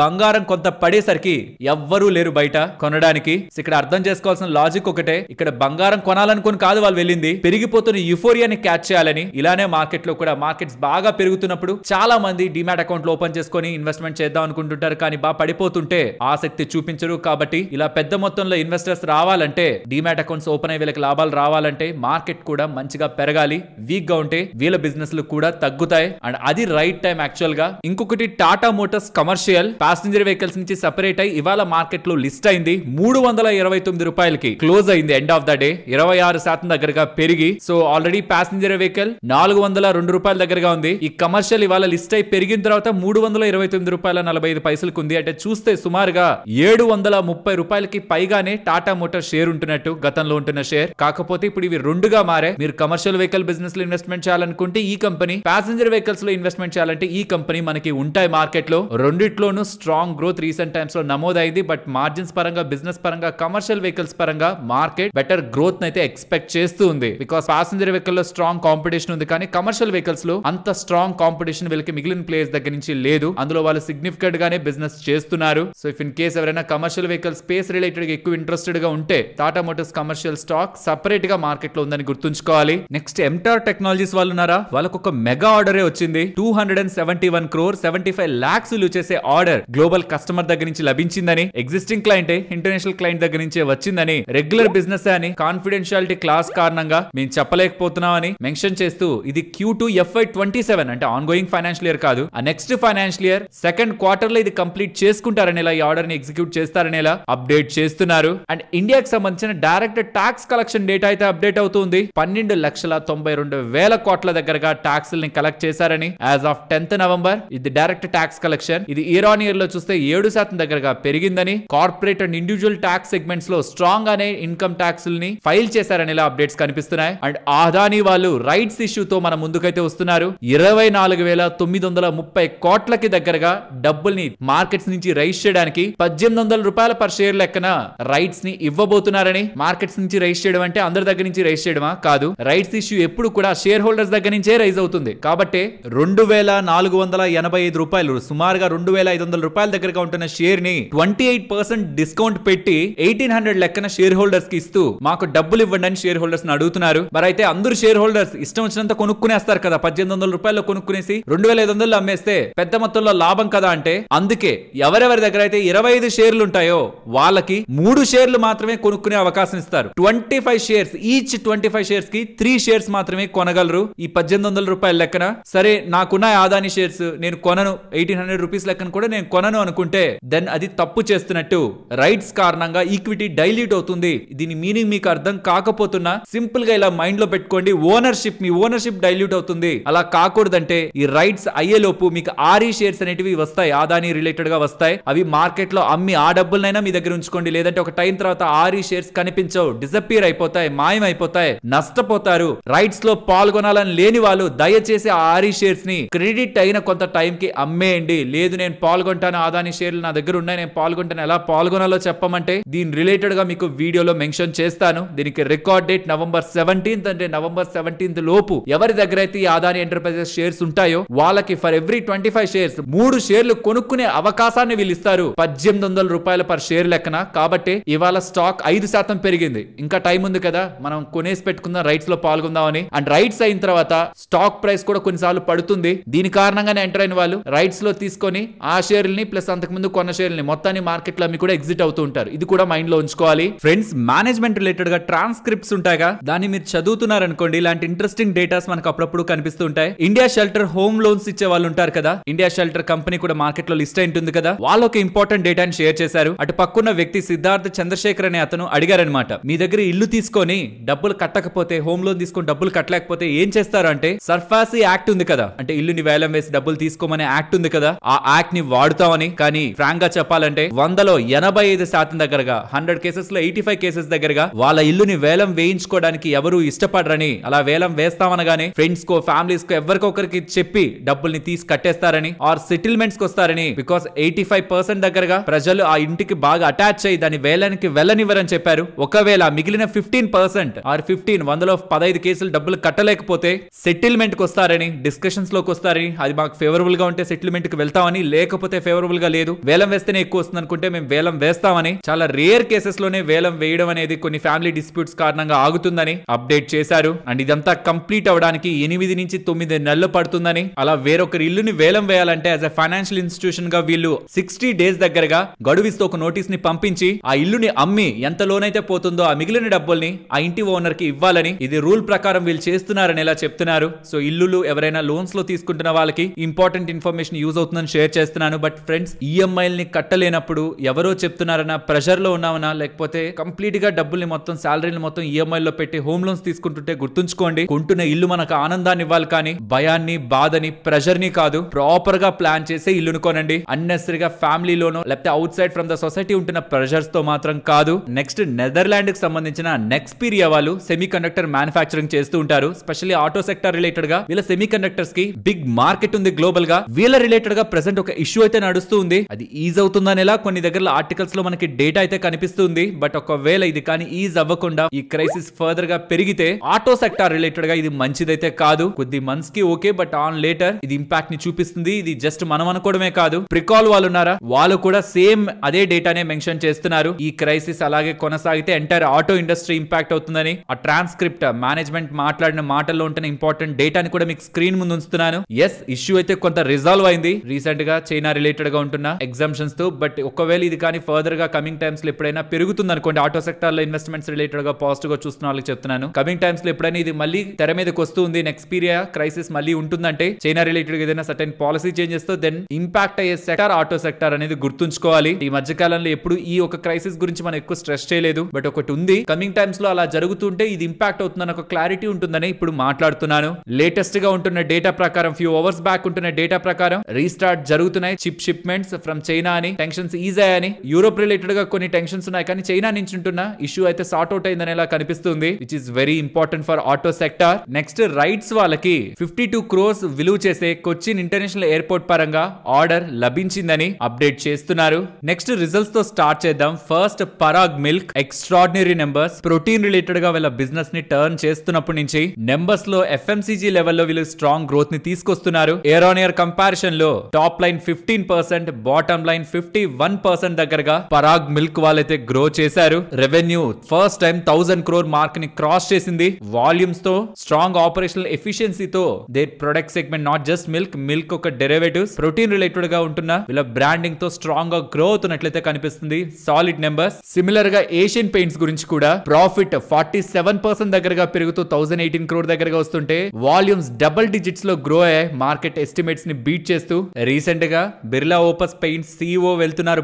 బంగారం కొంత పడేసరికి ఎవ్వరూ లేరు బయట కొనడానికి. ఇక్కడ అర్థం చేసుకోవాల్సిన లాజిక్ ఒకటే, ఇక్కడ బంగారం కొనాలనుకుని కాదు వాళ్ళు వెళ్ళింది, పెరిగిపోతున్న యుఫోరియాని క్యాచ్ చేయాలని. ఇలానే మార్కెట్ లో కూడా మార్కెట్స్ బాగా పెరుగుతున్నప్పుడు చాలా మంది డిమాట్ అకౌంట్లు ఓపెన్ చేసుకొని ఇన్వెస్ట్మెంట్ చేద్దాం అనుకుంటుంటారు. కానీ బాగా పడిపోతుంటే ఆసక్తి చూపించరు. కాబట్టి ఇలా పెద్ద మొత్తంలో ఇన్వెస్టర్స్ రావాలంటే, డిమాట్ అకౌంట్స్ ఓపెన్ అయ్యి వీళ్ళకి లాభాలు రావాలంటే మార్కెట్ కూడా మంచిగా పెరగాలి. వీక్ గా ఉంటే వీళ్ళ బిజినెస్ లు కూడా తగ్గుతాయి. అండ్ అది రైట్ టైం యాక్చువల్ గా. ఇంకొకటి, Tata Motors commercial passenger vehicles నుంచి సెపరేట్ అయ్యి ఇవాళ మార్కెట్ లో లిస్ట్ అయింది. ₹329 క్లోజ్ అయింది ఎండ్ ఆఫ్ ద డే. 26% దగ్గరగా పెరిగి, సో ఆల్రెడీ ప్యాసింజర్ వెహికల్ ₹402 దగ్గరగా ఉంది. ఈ కమర్షియల్ ఇవాళ లిస్ట్ అయి పెరిగిన తర్వాత ₹329.45 ఉంది. అంటే చూస్తే సుమారుగా ₹730 పైగానే టాటా మోటార్ షేర్ ఉంటున్నట్టు గతంలో ఉంటున్న షేర్. కాకపోతే ఇప్పుడు ఇవి రెండుగా మారే. మీరు కమర్షియల్ వెహికల్ బిజినెస్ లో ఇన్వెస్ట్మెంట్ చేయాలనుకుంటే ఈ కంపెనీ, ప్యాసింజర్ వెహికల్స్ లో ఇన్వెస్ట్మెంట్ చేయాలంటే ఈ కంపెనీ మనకి ఉంటాయి మార్కెట్ లో. రెండిట్లోనూ స్ట్రాంగ్ గ్రోత్ రీసెంట్ టైమ్స్ లో నమోదైంది. బట్ మార్జిన్స్ పరంగా, బిజినెస్ పరంగా, కమర్షియల్ వెహికల్స్ పరంగా మార్కెట్ బెటర్ గ్రోత్ అయితే ఎక్స్పెక్ట్ చేస్తూ ఉంది. బికాస్ ప్యాసింజర్ వెహికల్ లో స్ట్రాంగ్ కాంపిటీషన్ ఉంది, కానీ కమర్షియల్ వెహికల్స్ లో అంత స్ట్రాంగ్ కాంపిటీషన్ వీళ్ళకి మిగిలిన ప్లేయర్స్ దగ్గర నుంచి లేదు. అందులో వాళ్ళు సిగ్నిఫికెంట్ గానే బిజినెస్ చేస్తున్నారు. సో ఇఫ్ ఇన్ కేస్ ఎవరైనా కమర్షియల్ వెహికల్ స్పేస్ రిలేటెడ్ ఎక్కువ ఇంట్రెస్టెడ్ గా ఉంటే Tata Motors commercial stock separate గా మార్కెట్ లో ఉందని గుర్తుంచుకోవాలి. నెక్స్ట్ ఎంటార్ టెక్నాలజీస్ వాళ్ళు ఉన్నారా, వాళ్ళకు ఒక మెగా ఆర్డర్ వచ్చింది. 271 crore 75 lakhs విలువ చేసే ఆర్డర్ గ్లోబల్ కస్టమర్ దగ్గర నుంచి లభించిందని, ఎగ్జిస్టింగ్ క్లయింట్ ఇంటర్నేషనల్ క్లయింట్ దగ్గర నుంచే వచ్చిందని, రెగ్యులర్ బిజినెస్ అని కాన్ఫిడెన్షియాలిటీ క్లాస్ కారణంగా మేము చెప్పలేకపోతున్నామని మెన్షన్ చేస్తూ ఇది Q2 FY27 అంటే ఆన్ గోయింగ్ ఫైనాన్షియల్ ఇయర్ కాదు, ఆ next financial year second quarter లో ఇది కంప్లీట్ చేసుకుంటారనేలా, ఈ ఆర్డర్ ని ఎగ్జిక్యూట్ చేస్తారనేలా అప్డేట్ చేస్తున్నారు. అండ్ ఇండియాకి సంబంధించిన డైరెక్ట్ ట్యాక్స్ కలెక్షన్ డేటా అయితే అప్డేట్ అవుతుంది. 12,92,000 కోట్ల దగ్గరగా ట్యాక్స్ ని కలెక్ట్ చేశారని యాజ్ ఆఫ్ 10th November. ఇది డైరెక్ట్ ట్యాక్స్ కలెక్షన్, ఇది ఇయర్ ఆన్ ఇయర్ లో చూస్తే 7% దగ్గరగా పెరిగిందని, corporate and individual tax segments లో స్ట్రాంగ్ అనే ఇన్కమ్ ట్యాక్స్ ని ఫైల్ చేశారనేలా అప్డేట్స్ కనిపిస్తున్నాయి. అండ్ అదానీ వాళ్ళు రైట్స్ ఇష్యూతో మన ముందుకైతే వస్తున్నారు. 24,930 కోట్లకి దగ్గరగా డబ్బుల్ని మార్కెట్స్ నుంచి రైజ్ చేయడానికి 1,800 రూపాయల పర్ షేర్ లెక్కన రైట్స్ ని ఇవ్వబోతున్నారని. మార్కెట్స్ నుంచి రైజ్ చేయడం అంటే అందరి దగ్గర నుంచి రైజ్ చేయడమా కాదు, రైట్స్ ఇష్యూ ఎప్పుడు కూడా షేర్ హోల్డర్స్ దగ్గర నుంచే రైజ్ అవుతుంది. కాబట్టి 2,485 రూపాయలు, సుమారుగా 2,500 రూపాయల దగ్గరగా ఉంటున్న షేర్ ని 28% డిస్కౌంట్ పెట్టి 1,800 లెక్కన షేర్ హోల్డర్స్ కి ఇస్తూ మాకు డబ్బులు ఇవ్వండి అని షేర్ హోల్డర్స్ అడుగుతున్నారు. మరి అయితే అందరూ షేర్ హోల్డర్స్ ఇష్టం వచ్చినంత కొనుక్కునేస్తారు కదా, 1,800 రూపాయలు కొనుక్కునేసి 2,500 అమ్మేస్తే పెద్ద మొత్తంలో లాభం కదా. అంటే అందుకే ఎవరెవరి దగ్గర అయితే 25 షేర్లు ఉంటాయో వాళ్ళకి 3 షేర్లు మాత్రమే కొనుక్కునే అవకాశం ఇస్తారు. 25 షేర్స్, ఈచ్ 25 షేర్స్ కి 3 షేర్స్ మాత్రమే కొనగలరు ఈ 1,800 రూపాయల లెక్కన. సరే నాకున్న అదానీ షేర్స్ నేను కొనను, 1,800 రూపీస్ లెక్కన కూడా నేను కొనను అనుకుంటే దెన్ అది తప్పు చేస్తున్నట్టు. రైట్స్ కారణంగా ఈక్విటీ డైల్యూట్ అవుతుంది. దీని మీనింగ్ మీకు అర్థం కాకపోతున్నా సింపుల్ గా ఇలా మైండ్ లో పెట్టుకోండి. ఓనర్షిప్, మీ ఓనర్షిప్ డైల్యూట్ అవుతుంది. అలా కాకూడదంటే ఈ రైట్స్ అయ్యేలోపు మీకు ఆర్ఈ షేర్స్ అనేటివి వస్తాయి, అదానీ రిలేటెడ్ గా వస్తాయి. అవి మార్కెట్ లో అమ్మి ఆ డబ్బులనైనా మీ దగ్గర ఉంచుకోండి. లేదంటే ఒక టైం తర్వాత ఆర్ఈ షేర్స్ కనిపించవు, డిసపియర్ అయిపోతాయి, మాయం అయిపోతాయి, నష్టపోతారు. రైట్స్ లో పాల్గొనాలని లేని వాళ్ళు దయచేసి ఆ ఆర్ఈ షేర్స్ ని క్రెడిట్ అయిన కొంత టైం కి అమ్మేయండి. లేదు నేను పాల్గొంటాను, అదానీ షేర్లు నా దగ్గర ఉన్నాయి, నేను పాల్గొంటాను, ఎలా పాల్గొనాలో చెప్పమంటే దీని రిలేటెడ్ గా మీకు వీడియోలో మెన్షన్ చేస్తాను. దీనికి రికార్డ్ డేట్ November 17th, అంటే November 17th లోపు ఎవరి దగ్గర అయితే ఈ అదానీ ఎంటర్ప్రైజెస్ షేర్స్ ఉంటాయో వాళ్ళకి ఫర్ ఎవ్రీ 25 షేర్స్ 3 షేర్లు కొనుక్కునే అవకాశాన్ని వీళ్ళు ఇస్తారు, 1,800 రూపాయలు పర్ షేర్ లెక్కన. కాబట్టి ఇవాళ స్టాక్ 5% పెరిగింది. ఇంకా టైం ఉంది కదా, మనం కొనేసి పెట్టుకుందాం, రైట్స్ లో పాల్గొందామని. అండ్ రైట్స్ అయిన తర్వాత స్టాక్ ప్రైస్ కూడా కొన్నిసార్లు పడుతుంది. దీని కారణంగానే ఎంటర్ అయిన వాళ్ళు రైట్స్ లో తీసుకొని ఆ షేర్లని ప్లస్ అంతకుముందు కొన్న షేర్లని మొత్తాన్ని మార్కెట్ లో అమ్మి కూడా ఎగ్జిట్ అవుతూ ఉంటారు. ఇది కూడా మైండ్ లో ఉంచుకోవాలి ఫ్రెండ్స్. మేనేజ్మెంట్ రిలేటెడ్ గా ట్రాన్స్క్రిప్ట్స్ ఉంటాయిగా, దాన్ని మీరు చదువుతున్నారు అనుకోండి, ఇలాంటి ఇంట్రెస్టింగ్ డేటాస్ మనకు అప్పుడప్పుడు కనిపిస్తూ ఉంటాయి. ఇండియా షెల్టర్ హోమ్ లోన్స్ ఇచ్చే వాళ్ళు ఉంటారు కదా, ఇండియా షెల్టర్ కంపెనీ కూడా మార్కెట్ లో లిస్ట్ అయింటుంది కదా, వాళ్ళు ఒక ఇంపార్టెంట్ డేటాని షేర్ చేశారు. అటు పక్కన్న వ్యక్తి సిద్ధార్థ్ చంద్రశేఖర్ అనే అతను అడిగారనమాట, మీ దగ్గర ఇల్లు తీసుకొని డబ్బులు కట్టకపోతే, హోమ్ లోన్ తీసుకొని డబ్బులు కట్టలేకపోతే ఏం చేస్తారు అంటే, సర్ఫాసీ యాక్ట్ ఉంది కదా, అంటే ఇల్లుని వేలం వేసి డబ్బులు తీసుకోమనే యాక్ట్ ఉంది కదా, ఆ యాక్ట్ ని వాడుతామని. కానీ ఫ్రాంక్ గా చెప్పాలంటే 100లో 85% దగ్గరగా, 100 కేసెస్ లో 85 కేసెస్ దగ్గరగా వాళ్ళ ఇల్లుని వేలం వేయించుకోవడానికి ఎవరు ఇష్టపడరని, అలా వేలం వేస్తామనగానే ఫ్రెండ్స్ కో ఫ్యామిలీస్ కో ఎవరికొకరికి చెప్పి డబ్బుల్ని తీసి కట్టేస్తారని, ఆర్ సెటిల్మెంట్స్ కి వస్తారని. బికాస్ 85% దగ్గరగా ప్రజలు ఆ ఇంటికి బాగా అటాచ్ అయ్యి దాని వేలానికి వెళ్ళనివ్వరని చెప్పారు. ఒకవేళ మిగిలిన 15% ఆర్ 100లో 15 కేసులు డబ్బులు కట్టలేకపోతే సెటిల్మెంట్ కి వస్తారని, డిస్కషన్స్ లోకి వస్తారని. అది మాకు ఫేవరబుల్ గా ఉంటే సెటిల్మెంట్ కి వెళ్తామని, లేకపోతే ఫేవరబుల్ గా లేదు, వేలం వేస్తేనే ఎక్కువ వస్తుంది అనుకుంటే మేము వేలం వేస్తామని. చాలా రేర్ కేసెస్ లోనే వేలం వేయడం అనేది కొన్ని ఫ్యామిలీ డిస్ప్యూట్స్ కారణంగా ఆగుతుందని అప్డేట్ చేశారు. అండ్ ఇదంతా కంప్లీట్ అవడానికి 8 నుంచి 9 నెలలు పడుతుందని. అలా వేరొకరి ఇల్లుని వేలం వేయాలంటే యాజ్ ఎ ఫైనాన్షియల్ ఇన్స్టిట్యూషన్ గా వీళ్ళు 60 డేస్ దగ్గరగా గడువిస్తూ ఒక నోటీస్ ని పంపించి ఆ ఇల్లుని అమ్మి ఎంత లోన్ అయితే పోతుందో ఆ మిగిలిన డబ్బుల్ని ఆ ఇంటి ఓనర్ కి ఇవ్వాలని, ఇది రూల్ ప్రకారం వీళ్ళు చేస్తున్నారని ఎలా చెప్తున్నారు. సో ఇల్లులు ఎవరైనా లోన్స్ లో తీసుకుంటున్న వాళ్ళకి ఇంపార్టెంట్ ఇన్ఫర్మేషన్ యూజ్ అవుతుందని షేర్ చేస్తున్నాను. బట్ ఫ్రెండ్స్, ఈఎంఐల్ని కట్టలేనప్పుడు ఎవరో చెప్తున్నారన్నా, ప్రెషర్ లో ఉన్నామన్నా, లేకపోతే కంప్లీట్ గా డబ్బుల్ని మొత్తం శాలరీని మొత్తం ఈఎంఐలో పెట్టి హోమ్ లోన్స్ తీసుకుంటుంటే గుర్తుంచుకోండి, కొంటున్న ఇల్లు మనకు ఆనందాన్ని ఇవ్వాలి కానీ భయాన్ని, బాధని, ప్రెషర్ ని కాదు. ప్రాపర్ గా ప్లాన్ చేసే ఇల్లును కొనండి. అన్నెసరీగా ఫ్యామిలీలోనో లేకపోతే out side from the society ఉంటున్న ప్రెషర్స్ తో మాత్రం కాదు. నెక్స్ట్, నెదర్లాండ్ కి సంబంధించిన నెక్స్పీరియా వాళ్ళు సెమీ కండక్టర్ మ్యానుఫ్యాక్చరింగ్ చేస్తూ ఉంటారు. స్పెషల్లీ ఆటో సెక్టర్ రిలేటెడ్ గా వీళ్ళ సెమీ కండక్టర్స్ కి బిగ్ మార్కెట్ ఉంది గ్లోబల్ గా. వీళ్ళ రిలేటెడ్ గా ప్రెసెంట్ ఒక ఇష్యూ అయితే నడుస్తూ ఉంది. అది ఈజ్ అవుతుందనేలా కొన్ని దగ్గర ఆర్టికల్స్ లో మనకి డేటా అయితే కనిపిస్తుంది. బట్ ఒకవేళ ఇది కానీ ఈజ్ అవ్వకుండా ఈ క్రైసిస్ ఫర్దర్ గా పెరిగితే ఆటో సెక్టార్ రిలేటెడ్ గా ఇది మంచిదైతే కాదు. కొద్ది మంత్స్ కి ఓకే, బట్ ఆన్ లేటర్ ఇది ఇంపాక్ట్ ని చూపిస్తుంది. ఇది జస్ట్ మనం అనుకోవడమే కాదు, ప్రికాల్ వాళ్ళు ఉన్నారా వాళ్ళు కూడా సేమ్ అదే డేటానే మెన్షన్ చేస్తున్నారు. ఈ క్రైసిస్ అలాగే కొనసాగితే ఎంటైర్ ఆటో ఇండస్ట్రీ ఇంపాక్ట్ అవుతుందని. ఆ ట్రాన్స్క్రిప్ట్ మేనేజ్మెంట్ మాట్లాడిన మాటల్లో ఉంటున్న ఇంపార్టెంట్ డేటాని కూడా మీకు స్క్రీన్ ముందు ఉంచుతున్నాను. ఎస్, ఇష్యూ అయితే కొంత రిజాల్వ్ అయింది రీసెంట్ గా చైనా రిలేటెడ్ గా ఉంటున్న ఎగ్జామ్షన్స్ తో. బట్ ఒకవేళ ఇది కానీ ఫర్దర్ గా కమింగ్ టైమ్స్ లో ఎప్పుడైనా పెరుగుతుంది అనుకోండి, ఆటో సెక్టార్ లో ఇన్వెస్ట్మెంట్స్ రిలేటెడ్ గా పాజిటివ్ గా చూస్తున్న వాళ్ళకి చెప్తున్నాను. కమింగ్ టైమ్స్ లో ఎప్పుడైనా ఇది మళ్ళీ తెర మీదకి వస్తుంది, నెక్స్ట్ పీరియడ్ క్రైసిస్ మళ్ళీ ఉంటుందంటే చైనా రిలేటెడ్ ఏదైనా సర్టెన్ పాలసీ చేంజెస్ తో దెన్ ఇంపాక్ట్ అయ్యే సెక్టార్ ఆటో సెక్టార్ అనేది గుర్తుంచుకోవాలి. ఈ మధ్య కాలంలో ఎప్పుడు ఈ ఒక క్రైసిస్ గురించి మనం ఎక్కువ స్ట్రెస్ చేయలేదు, బట్ ఒకటి ఉంది, కమింగ్ టైమ్స్ లో అలా జరుగుతుంటే ఇది ఇంపాక్ట్ అవుతుందని ఒక క్లారిటీ ఉంటుందని ఇప్పుడు మాట్లాడుతున్నాను. లేటెస్ట్ గా ఉంటున్న డేటా ప్రకారం, ఫ్యూ అవర్స్ బ్యాక్ ఉంటున్న డేటా ప్రకారం రీస్టార్ట్ జరుగుతున్నాయి చిప్ షిప్మెంట్స్ ఫ్రమ్ చైనా అని. టెన్షన్స్ ఈజ్ అయ్యాయని. యూరోప్ రిలేటెడ్ గా కొన్ని టెన్షన్స్ ఉన్నాయి, కానీ చైనా నుంచి ఉంటున్న ఇష్యూ అయితే సార్ట్ అవుట్ అయిందని ఇలా కనిపిస్తుంది, which is very important for auto sector. Next rights వాళ్ళకి 52 crores విలువ చేసే కొచ్చిన్ ఇంటర్నేషనల్ ఎయిర్పోర్ట్ పరంగా ఆర్డర్ లభించిందని అప్డేట్ చేస్తున్నారు. నెక్స్ట్ రిజల్ట్స్ తో స్టార్ట్ చేద్దాం. First, Parag milk extraordinary numbers. Protein related గా వీళ్ళ బిజినెస్ ని టర్న్ చేస్తున్నప్పటి నుంచి నెంబర్స్ లో ఎఫ్ఎంసీజీ లెవెల్లో వీళ్ళు స్ట్రాంగ్ గ్రోత్ ని తీసుకొస్తున్నారు. ఇయర్ ఆన్ ఇయర్ కంపారిజన్ లో టాప్ లైన్ 15%, బాటమ్ లైన్ 51% దగ్గరగా పరాగ్ మిల్క్ వాళ్ళైతే గ్రో చేశారు. Revenue first time 1000 crore mark ని క్రాస్ చేసింది. వాల్యూమ్స్ తో, స్ట్రాంగ్ ఆపరేషనల్ ఎఫిషియన్సీతో their product segment, not just milk ఒక డెరివేటివ్స్, ప్రోటీన్ రిలేటెడ్ గా ఉంటున్న వీళ్ళ బ్రాండింగ్ తో స్ట్రాంగ్ గా గ్రో అవుతున్నట్లయితే కనిపిస్తుంది. Solid numbers. సిమిలర్ గా ఏషియన్ పెయింట్స్ గురించి కూడా ప్రాఫిట్ 47% దగ్గరగా పెరుగుతూ 1018 crore దగ్గరగా వస్తుంటే వాల్యూమ్స్ డబుల్ డిజిట్స్ లో గ్రో అయ్యాయి, మార్కెట్ ఎస్టిమేట్స్ ని బీట్ చేస్తూ. రీసెంట్ గా బిర్లా ఓపస్ పెయింట్స్ CEO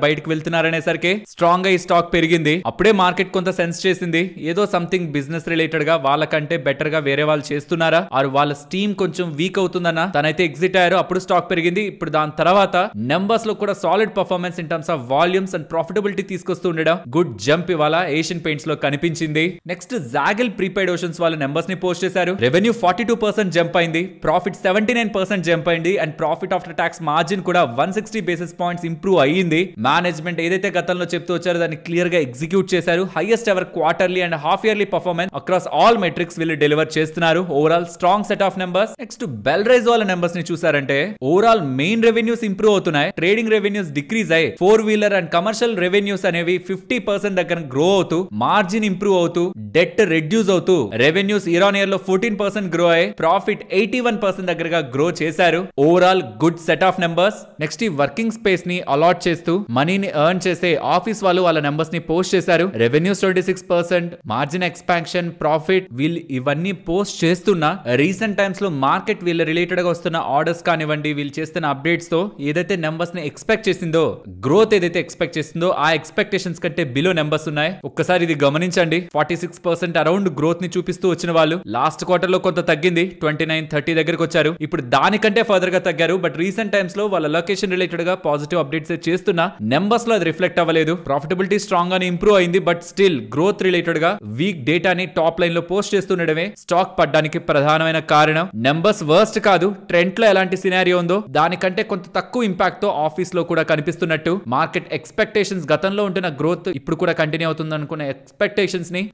బయటకు వెళ్తున్నారు అనేసరికి స్ట్రాంగ్ గా ఈ స్టాక్ పెరిగింది. అప్పుడే మార్కెట్ కొంత సెన్స్ చేసింది, ఏదో సంథింగ్ బిజినెస్ రిలేటెడ్ గా వాళ్ళకంటే బెటర్ గా వేరే వాళ్ళు చేస్తున్నారా, ఆర్ వాళ్ళ స్టీమ్ కొంచెం వీక్ అవుతుందన్న తనైతే ఎగ్జిట్ అయ్యారు. అప్పుడు స్టాక్ పెరిగింది. ఇప్పుడు దాని తర్వాత నెంబర్స్ లో కూడా solid performance in terms of volumes and profitability తీసుకొస్తూ ఉండడం గుడ్ జంప్ ఇవాళ ఏషియన్ పెయింట్స్ లో కనిపించింది. నెక్స్ట్, జాగిల్ ప్రీపెయిడ్ ఓషన్స్ వాళ్ళ నెంబర్స్ ని పోస్ట్ చేశారు. రెవెన్యూ 42% జంప్ అయింది, ప్రాఫిట్ 79% జంప్ అయింది, and profit after tax margin కూడా 160 basis points ఇంప్రూవ్ అయ్యింది. మేనేజ్మెంట్ ఏదైతే గతంలో చెప్తూ వచ్చారో దాన్ని క్లియర్ గా ఎగ్జిక్యూట్ చేశారు. Highest ever quarterly and half yearly performance across all metrics వీళ్ళు డెలివర్ చేస్తున్నారు. Overall strong set of numbers. Next, Belrise వాళ్ళ నెంబర్స్ ని చూసారంటే ఓవరాల్ మెయిన్ రెవెన్యూస్ ఇంప్రూవ్ అవుతున్నాయి, ట్రేడింగ్ రెవెన్యూస్ డిక్రీజ్ అయ్యి, 4-wheeler అండ్ కమర్షియల్ రెవెన్యూస్ అనేవి 50% దగ్గర గ్రో అవుతూ, మార్జిన్ ఇంప్రూవ్ అవుతూ, డెట్ రెడ్యూస్ అవుతూ, రెవెన్యూస్ ఇయర్ ఆన్ ఇయర్ లో 14% గ్రో అయ్యి, ప్రాఫిట్ 81% దగ్గరగా గ్రో చేశారు. Overall good set of numbers. Next, ఈ వర్కింగ్ స్పేస్ ని అలాట్ చేస్తూ మనీని ఎర్న్ చేసే ఆఫీస్ వాళ్ళు వాళ్ళ నెంబర్స్ ని పోస్ట్ చేశారు. రెవెన్యూస్ 26%, మార్జిన్ ఎక్స్పాన్షన్, ప్రాఫిట్ వీళ్ళు ఇవన్నీ పోస్ట్ చేస్తున్నా రీసెంట్ టైమ్స్ లో మార్కెట్ వీళ్ళ రిలేటెడ్ గా వస్తున్న ఆర్డర్స్ కానివ్వండి, వీళ్ళు చేస్తున్న అప్డేట్స్ తో ఏదైతే నెంబర్స్ ని ఎక్స్పెక్ట్ చేసిందో, గ్రోత్ ఏదైతే ఎక్స్పెక్ట్ చేసిందో ఆ ఎక్స్పెక్టేషన్స్ కంటే బిలో నెంబర్స్ ఉన్నాయి. ఒక్కసారి ఇది గమనించండి. 46% అరౌండ్ గ్రోత్ ని చూపిస్తూ వచ్చిన వాళ్ళు లాస్ట్ క్వార్టర్ లో కొంత తగ్గింది, 29-30 దగ్గరకు వచ్చారు. ఇప్పుడు దానికంటే ఫర్దర్ గా తగ్గారు. బట్ రీసెంట్ టైమ్స్ లో వాళ్ళ లొకేషన్ రిలేటెడ్ గా పాజిటివ్ అప్డేట్స్ చేస్తున్నా నెంబర్స్ లో అది రిఫ్లెక్ట్ అవ్వలేదు. ప్రాఫిటబిలిటీ స్ట్రాంగ్ గానే ఇంప్రూవ్ అయింది, బట్ స్టిల్ గ్రోత్ రిలేటెడ్ గా వీక్ డేటాని టాప్ లైన్ లో పోస్ట్ చేస్తుండడమే స్టాక్ పడ్డానికి ప్రధానమైన కారణం. నెంబర్స్ వర్స్ట్ కాదు, ట్రెండ్ లో ఎలాంటి సినారియో ఉందో దానికంటే కొంత తక్కువ ఇంపాక్ట్ తో ఆఫీస్ లో కూడా కనిపిస్తున్నట్టు. మార్కెట్ ఎక్స్పెక్టేషన్స్ గతంలో ఉంటున్న గ్రోత్ ఇప్పుడు కూడా కంటిన్యూ అవుతుంది అనుకున్న ఎక్స్పెక్టేషన్స్ ని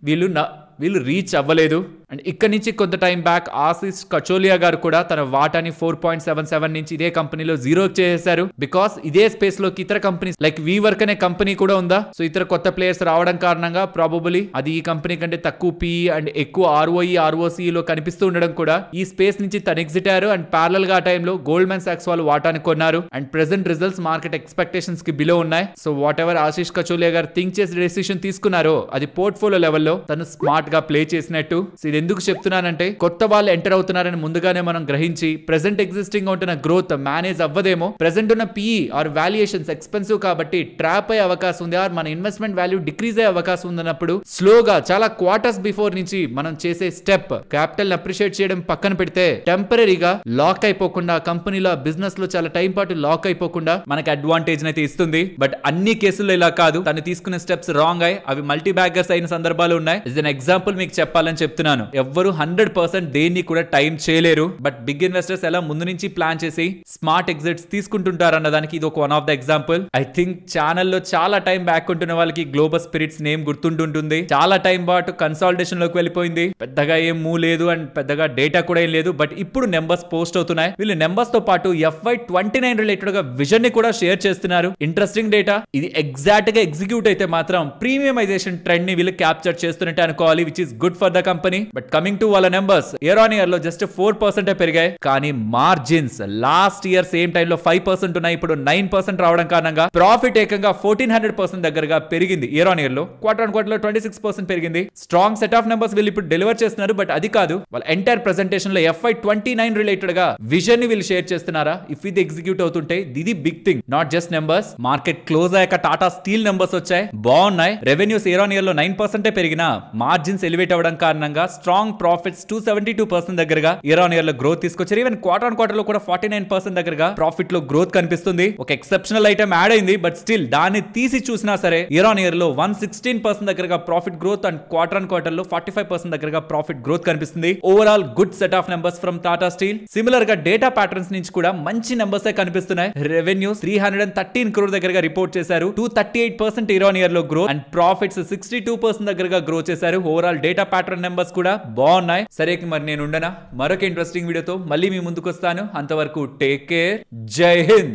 వీళ్ళు రీచ్ అవ్వలేదు. అండ్ ఇక్కడ నుంచి కొంత టైం బ్యాక్ ఆశిష్ కచోలియా గారు కూడా తన వాటాని 4.77 నుంచి ఇదే కంపెనీలో జీరో చేశారు. బికాస్ ఇదే స్పేస్ లోకి ఇతర కంపెనీస్ లైక్ వీవర్క్ అనే కంపెనీ కూడా ఉందా, సో ఇతర కొత్త ప్లేయర్స్ రావడం కారణంగా ప్రాబబులీ అది ఈ కంపెనీ కంటే తక్కువ PE అండ్ ఎక్కువ ROE ROC లో కనిపిస్తూ ఉండడం కూడా ఈ స్పేస్ నుంచి తను ఎగ్జిట్ అయ్యారు. అండ్ ప్యారల్ గా టైంలో గోల్డ్మెన్ సాక్స్ వాళ్ళు వాటాని కొన్నారు. And present results market expectations కి బిలో ఉన్నాయి. So what ever Ashish Kacholia గారు థింక్ చేసి డెసిషన్ తీసుకున్నారో అది పోర్ట్ఫోలియో లెవెల్లో తను స్మార్ట్ గా ప్లే చేసినట్టు. ఇది ఎందుకు చెప్తున్నానంటే కొత్త వాళ్ళు ఎంటర్ అవుతున్నారని ముందుగానే మనం గ్రహించి ప్రెసెంట్ ఎగ్జిస్టింగ్ ఉంటున్న గ్రోత్ మేనేజ్ అవ్వదేమో, ప్రెసెంట్ ఉన్న PE ఆర్ వాల్యుయేషన్స్ ఎక్స్పెన్సివ్ కాబట్టి ట్రాప్ అయ్యే అవకాశం ఉంది, ఆర్ మన ఇన్వెస్ట్మెంట్ వాల్యూ డిక్రీజ్ అయ్యే అవకాశం ఉందన్నప్పుడు స్లోగా చాలా క్వార్టర్స్ బిఫోర్ నుంచి మనం చేసే స్టెప్ క్యాపిటల్ అప్రిషియేట్ చేయడం పక్కన పెడితే టెంపరీగా లాక్ అయిపోకుండా కంపెనీలో బిజినెస్ లో చాలా టైం పాటు లాక్ అయిపోకుండా మనకి అడ్వాంటేజ్ అయితే ఇస్తుంది. బట్ అన్ని కేసుల్లో ఇలా కాదు, తను తీసుకునే స్టెప్స్ రాంగ్ అయ్యి అవి మల్టీ బ్యాగర్స్ అయిన సందర్భాలు ఉన్నాయి. ఇస్ ఎన్ ఎగ్జాంపుల్ మీకు చెప్పాలని చెప్తున్నాను. ఎవ్వరు 100% దేన్ని కూడా టైం చేయలేరు. బట్ బిగ్ ఇన్వెస్టర్స్ ఎలా ముందు నుంచి ప్లాన్ చేసి స్మార్ట్ ఎగ్జిట్స్ తీసుకుంటుంటారు అన్న దానికి ఇది ఒక one of the example. I think ఛానల్లో చాలా టైం బ్యాక్ ఉంటున్న వాళ్ళకి గ్లోబల్ స్పిరిట్స్ నేమ్ గుర్తుంటుంటుంది. చాలా టైం పాటు కన్సాలిడేషన్ లోకి వెళ్ళిపోయింది. పెద్దగా ఏం మూవ్ లేదు అండ్ పెద్దగా డేటా కూడా ఏం లేదు. బట్ ఇప్పుడు నెంబర్స్ పోస్ట్ అవుతున్నాయి. వీళ్ళు నెంబర్స్ తో పాటు FY29 రిలేటెడ్ గా విజన్ ని కూడా షేర్ చేస్తున్నారు. Interesting data. ఇది ఎగ్జాక్ట్ గా ఎగ్జిక్యూట్ అయితే మాత్రం ప్రీమియమైజేషన్ ట్రెండ్ ని వీళ్ళు క్యాప్చర్ చేస్తున్నట్టు అనుకోవాలి, which is good for the company. But coming to వాళ్ళ నెంబర్స్, ఇయర్ ఆన్ ఇయర్ లో జస్ట్ 4% పెరిగాయి. కానీ margins last year same time లో 5% ఉన్నాయి, ఇప్పుడు 9% రావడం కారణంగా ప్రాఫిట్ ఏకంగా 1400% దగ్గరగా పెరిగింది. ఇయర్ ఆన్ ఇయర్ లో క్వార్టర్ ఆన్ క్వార్టర్ లో 26% పెరిగింది. స్ట్రాంగ్ సెట్ ఆఫ్ నెంబర్స్ వీళ్ళు ఇప్పుడు డెలివర్ చేస్తున్నారు. బట్ అది కాదు, వాళ్ళ ఎంటైర్ ప్రెజెంటేషన్ లో FY29 రిలేటెడ్ గా విజన్ ని వీళ్ళు షేర్ చేస్తున్నారా? ఇఫ్ ఇది ఎగ్జిక్యూట్ అవుతుంటే ఇది big thing, not just numbers. Market close Tata టాటా స్టీల్ నెంబర్స్ వచ్చాయి, బాగున్నాయి. రెవెన్యూస్ ఇయర్ ఆన్ ఇయర్ లో 9% పెరిగినా మార్జిన్స్ ఎలివేట్ అవ్వడం కారణంగా స్ట్రాంగ్ ప్రాఫిట్స్ 272% దగ్గరగా ఇయర్ ఆన్ ఇయర్ లో గ్రోత్ తీసుకొచ్చారు. ఈవెన్ క్వార్టర్ ఆన్ క్వార్టర్ లో కూడా 49% దగ్గరగా ప్రాఫిట్ లో గ్రోత్ కనిపిస్తుంది. ఒక ఎక్సెప్షనల్ ఐటమ్ యాడ్ అయింది, బట్ స్టిల్ దాన్ని తీసి చూసినా సరే ఇయర్ ఆన్ ఇయర్ లో 116% దగ్గరగా profit growth and quarter on quarter లో 45% దగ్గరగా ప్రాఫిట్ గ్రోత్ కనిపిస్తుంది. Overall good set of numbers from Tata steel. Similar గా డేటా ప్యాటర్న్స్ నుంచి కూడా మంచి నెంబర్స్ కనిపిస్తున్నాయి. రెవెన్యూ 313 crore దగ్గరగా రిపోర్ట్ చేశారు, 238% ఇయర్ ఆన్ ఇయర్ లో గ్రోత్ అండ్ ప్రాఫిట్స్ 62% దగ్గరగా గ్రో చేశారు. ఓవరాల్ డేటా ప్యాటర్న్ నెంబర్స్ కూడా బాగున్నాయి. సరే మరి నేను ఉండనా, మరొక ఇంట్రెస్టింగ్ వీడియోతో మళ్ళీ మీ ముందుకు వస్తాను. అంతవరకు టేక్ కేర్, జై హింద్.